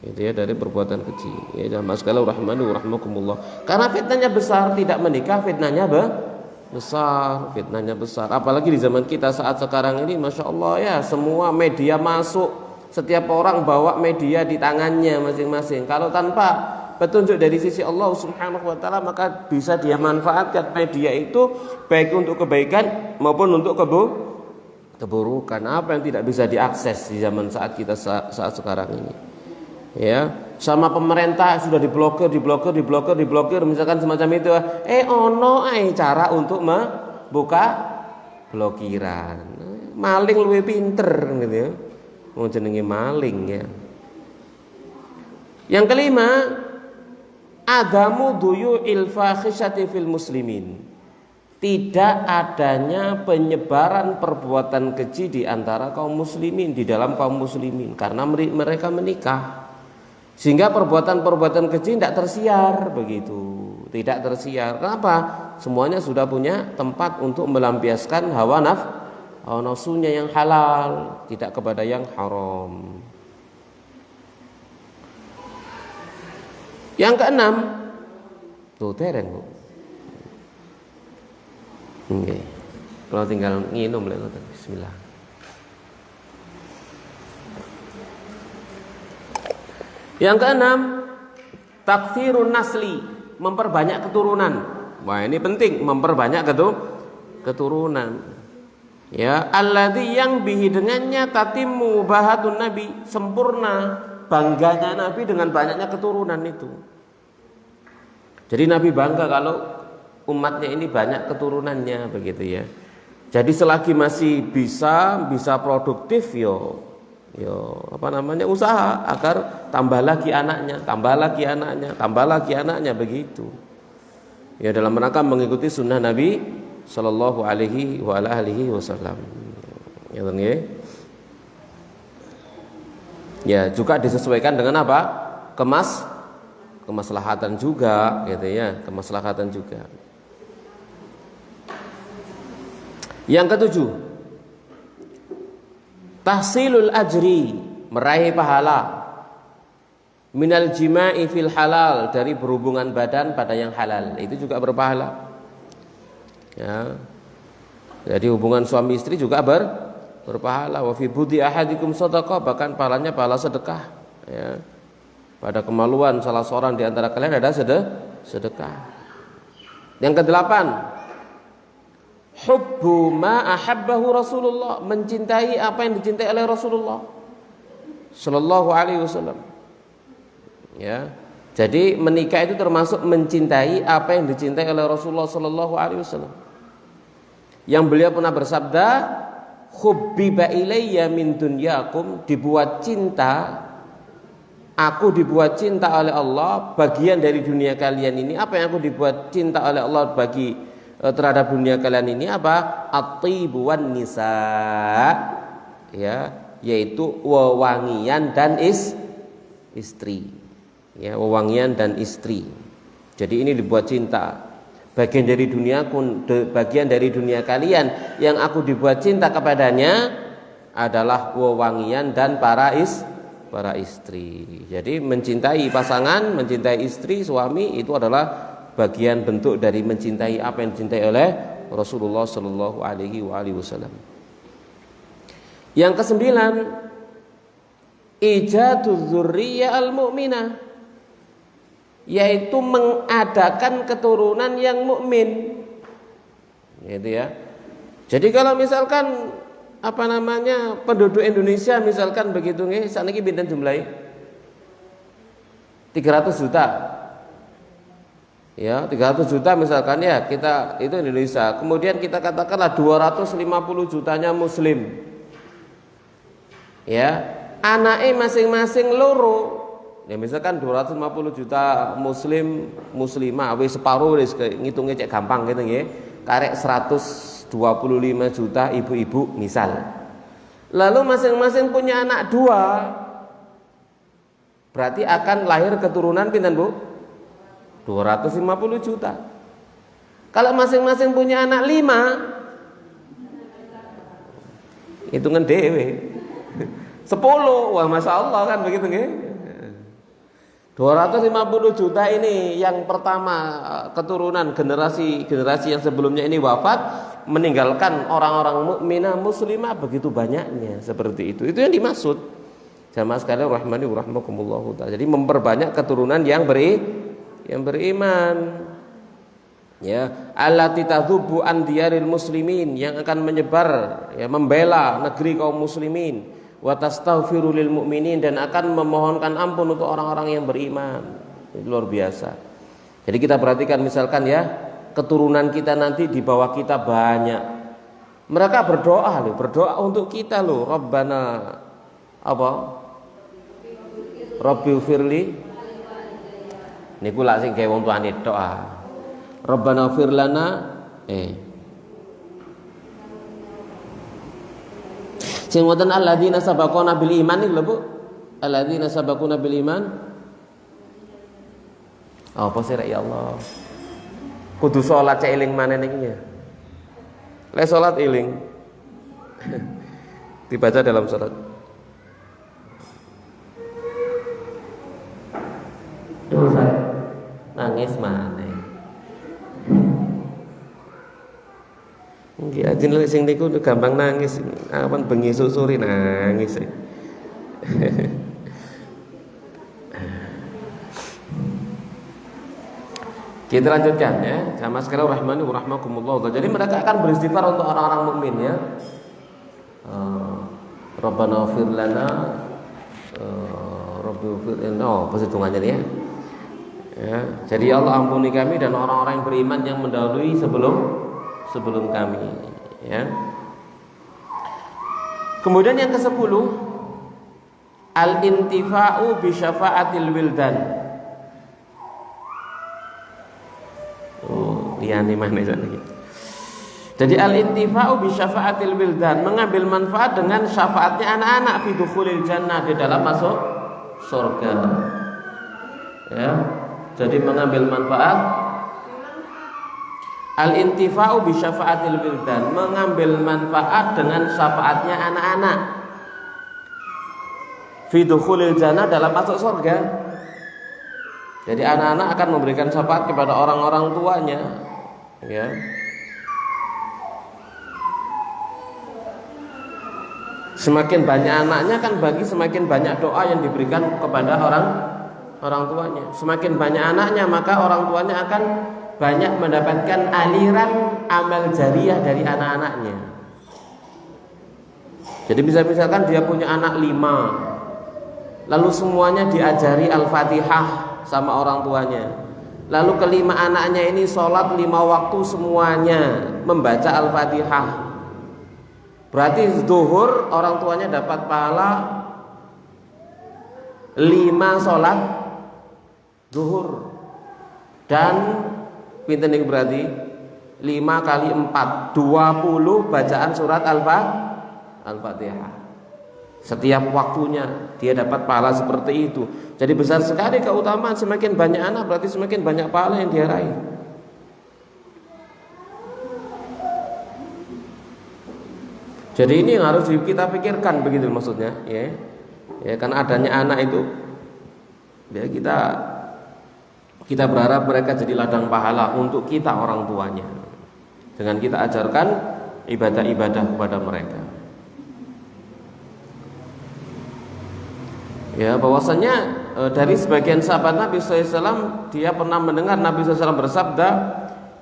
Itu ya, dari perbuatan keji. Ya, jamaah sekalian rahmani wa rahmakumullah. Karena fitnahnya besar, tidak menikah fitnahnya besar. Apalagi di zaman kita saat sekarang ini, masya Allah ya, semua media masuk, setiap orang bawa media di tangannya masing-masing. Kalau tanpa petunjuk dari sisi Allah Subhanahu wa taala, maka bisa dia manfaatkan media itu baik untuk kebaikan maupun untuk keburukan. Apa yang tidak bisa diakses di zaman saat kita saat sekarang ini? Ya, sama pemerintah sudah diblokir misalkan semacam itu. Cara untuk membuka blokiran. Maling lebih pinter gitu ya. Mau jenenge maling ya. Yang kelima, adamu duyu'il fakhisyati fil muslimin, tidak adanya penyebaran perbuatan keji di antara kaum muslimin, di dalam kaum muslimin, karena mereka menikah, sehingga perbuatan-perbuatan keji tidak tersiar begitu, tidak tersiar. Kenapa? Semuanya sudah punya tempat untuk melampiaskan hawa nafsunya yang halal, tidak kepada yang haram. Yang keenam, tuh tereng Bu. Nggih. Kalau tinggal nginum lek ngoten. Bismillah. Yang keenam, taktsirun nasli, memperbanyak keturunan. Wah, ini penting, memperbanyak keturunan. Ya, alladzi yang bihi, dengannya tatimmu bahatun nabi, sempurna bangganya Nabi dengan banyaknya keturunan itu. Jadi Nabi bangga kalau umatnya ini banyak keturunannya begitu ya. Jadi selagi masih bisa produktif usaha agar tambah lagi anaknya begitu. Ya, dalam rangka mengikuti sunnah Nabi sallallahu alaihi wasallam. Ya, ya, juga disesuaikan dengan apa? kemaslahatan juga gitu ya, kemaslahatan juga. Yang ketujuh, tahsilul ajri, meraih pahala, minal jima'i fil halal, dari berhubungan badan pada yang halal, itu juga berpahala. Ya. Jadi hubungan suami istri juga berpahala. Wa fi budi ahadikum shadaqah, bahkan pahalanya pahala sedekah. Ya. Pada kemaluan salah seorang di antara kalian ada sedekah. Yang kedelapan, hubbu ma ahabbahu Rasulullah, mencintai apa yang dicintai oleh Rasulullah sallallahu alaihi wasallam. Ya. Jadi menikah itu termasuk mencintai apa yang dicintai oleh Rasulullah sallallahu alaihi wasallam. Yang beliau pernah bersabda, hubbiba ilayya min dunyakum, dibuat cinta, aku dibuat cinta oleh Allah bagian dari dunia kalian ini. Apa yang aku dibuat cinta oleh Allah bagi terhadap dunia kalian ini apa? At-tibu wan nisa, ya, yaitu wewangian dan istri. Ya, wewangian dan istri. Jadi ini dibuat cinta. Bagian dari duniaku, bagian dari dunia kalian yang aku dibuat cinta kepadanya adalah wewangian dan para istri. Jadi mencintai pasangan, mencintai istri, suami, itu adalah bagian bentuk dari mencintai apa yang dicintai oleh Rasulullah Shallallahu Alaihi Wasallam. Yang kesembilan, ijaduz dzurriyyah al-mu'minah, yaitu mengadakan keturunan yang mukmin. Gitu ya. Jadi kalau misalkan penduduk Indonesia misalkan begitu nggih, saniki pinten jumlahe? 300 juta. Ya, 300 juta misalkan ya, kita itu Indonesia. Kemudian kita katakanlah 250 jutanya muslim. Ya, anake masing-masing loro. Ya misalkan 250 juta muslim muslimah, wis separuh wis ngitungnya cek gampang gitu nggih. Karek 125 juta ibu-ibu misal. Lalu masing-masing punya anak 2. Berarti akan lahir keturunan pinten, Bu? 250 juta. Kalau masing-masing punya anak 5, hitungan dhewe. 10, wah masya Allah kan begitu nggih. 250 juta ini yang pertama keturunan generasi yang sebelumnya ini wafat, meninggalkan orang-orang mukminah muslimah begitu banyaknya, seperti itu. Itu yang dimaksud. Jamaah sekalian rahmani wa rahmakumullah taala. Jadi memperbanyak keturunan yang beriman, ya, allati tadhubu an diyaril muslimin, yang akan menyebar, ya, membela negeri kaum muslimin, wa tastaghfiru lil mu'minin, dan akan memohonkan ampun untuk orang-orang yang beriman. Ini luar biasa. Jadi kita perhatikan misalkan ya, keturunan kita nanti di bawah kita banyak. Mereka berdoa untuk kita loh. Rabbana apa? Rabbighfirli. Niku lak sing gawe wong tuane doa. Rabbana ighfir lana sing wonten alladzina sabaquna bil iman iki lho Bu. Alladzina sabaquna bil iman. Apa sih ya Allah? Kudu salat cek eling maneh niki ya. Lek salat eling. Dibaca dalam salat. Terus nangis maneh. Nggih ajeng lek sing niku gampang nangis, awan bengi susuri nangis. Kita lanjutkan ya, sama sekali rahmani wa rahmakumullah. Jadi mereka akan beristighfar untuk orang-orang mukmin ya. Rabbana ighfir lana Rabbighfir lana, apa hitungannya ya? Ya, jadi Allah ampuni kami dan orang-orang yang beriman yang mendahului sebelum kami, ya. Kemudian yang ke-10, al-intifa'u bi syafa'atil wildan. Liyane mana iki. Jadi al-intifa'u bi syafa'atil wildan, mengambil manfaat dengan syafaatnya anak-anak fi dukhulil jannah, di dalam masuk surga. Ya, jadi mengambil manfaat. Al-intifa'u bi syafa'atil wildan, mengambil manfaat dengan syafaatnya anak-anak. Fi dukhulil jannah, dalam masuk surga. Jadi anak-anak akan memberikan syafaat kepada orang-orang tuanya, ya. Semakin banyak anaknya kan bagi semakin banyak doa yang diberikan kepada orang tuanya. Semakin banyak anaknya maka orang tuanya akan banyak mendapatkan aliran amal jariyah dari anak-anaknya. Jadi misalkan dia punya anak 5, lalu semuanya diajari Al-Fatihah sama orang tuanya. Lalu kelima anaknya ini sholat 5 waktu semuanya membaca Al-Fatihah. Berarti zuhur orang tuanya dapat pahala 5 sholat zuhur. Dan pinten niku berarti 5 kali 4 20 bacaan surat Al-Fatihah. Setiap waktunya dia dapat pahala seperti itu. Jadi besar sekali keutamaan. Semakin banyak anak berarti semakin banyak pahala yang dia raih. Jadi ini yang harus kita pikirkan begitu maksudnya, ya. Ya, karena adanya anak itu ya kita berharap mereka jadi ladang pahala untuk kita orang tuanya. Dengan kita ajarkan ibadah-ibadah kepada mereka. Ya, bahwasanya dari sebagian sahabat Nabi SAW, dia pernah mendengar Nabi SAW bersabda,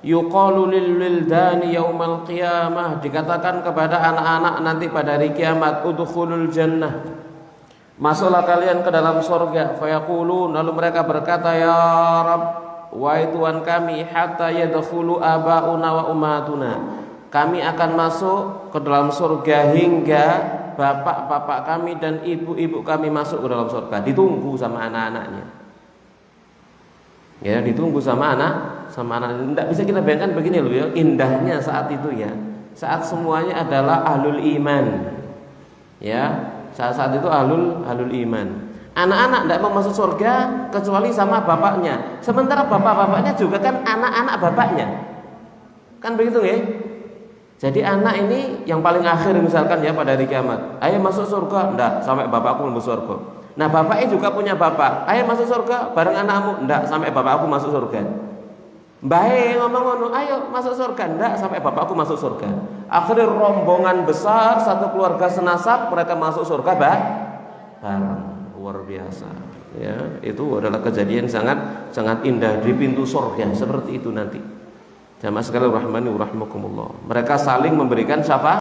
yuqalu lil wildani yaumal qiyamah, dikatakan kepada anak-anak nanti pada hari kiamat, udkhulul jannah, masuklah kalian ke dalam surga. Fayaqulun, lalu mereka berkata, ya Rabb, wahai Tuhan kami, hatta yadkhulu abauna wa ummatuna, kami akan masuk ke dalam surga hingga bapak-bapak kami dan ibu-ibu kami masuk ke dalam surga. Ditunggu sama anak-anaknya. Ya, ditunggu sama anak. Tidak bisa kita bayangkan begini loh ya, indahnya saat itu ya. Saat semuanya adalah ahlul iman. Ya, saat itu ahlul iman. Anak-anak tidak mau masuk surga kecuali sama bapaknya. Sementara bapak-bapaknya juga kan anak-anak bapaknya. Kan begitu ya? Jadi anak ini yang paling akhir misalkan ya pada hari kiamat, ayo masuk surga, enggak, sampai bapakku masuk surga. Nah bapaknya juga punya bapak, ayo masuk surga bareng anakmu, enggak, sampai bapakku masuk surga. Baik ngomong-ngomong, ayo masuk surga, enggak, sampai bapakku masuk surga. Akhirnya rombongan besar satu keluarga senasab, mereka masuk surga bareng, luar biasa. Ya, itu adalah kejadian sangat indah di pintu surga seperti itu nanti. Jamaah sekalian rahmani wa rahmakumullah. Mereka saling memberikan syafaat.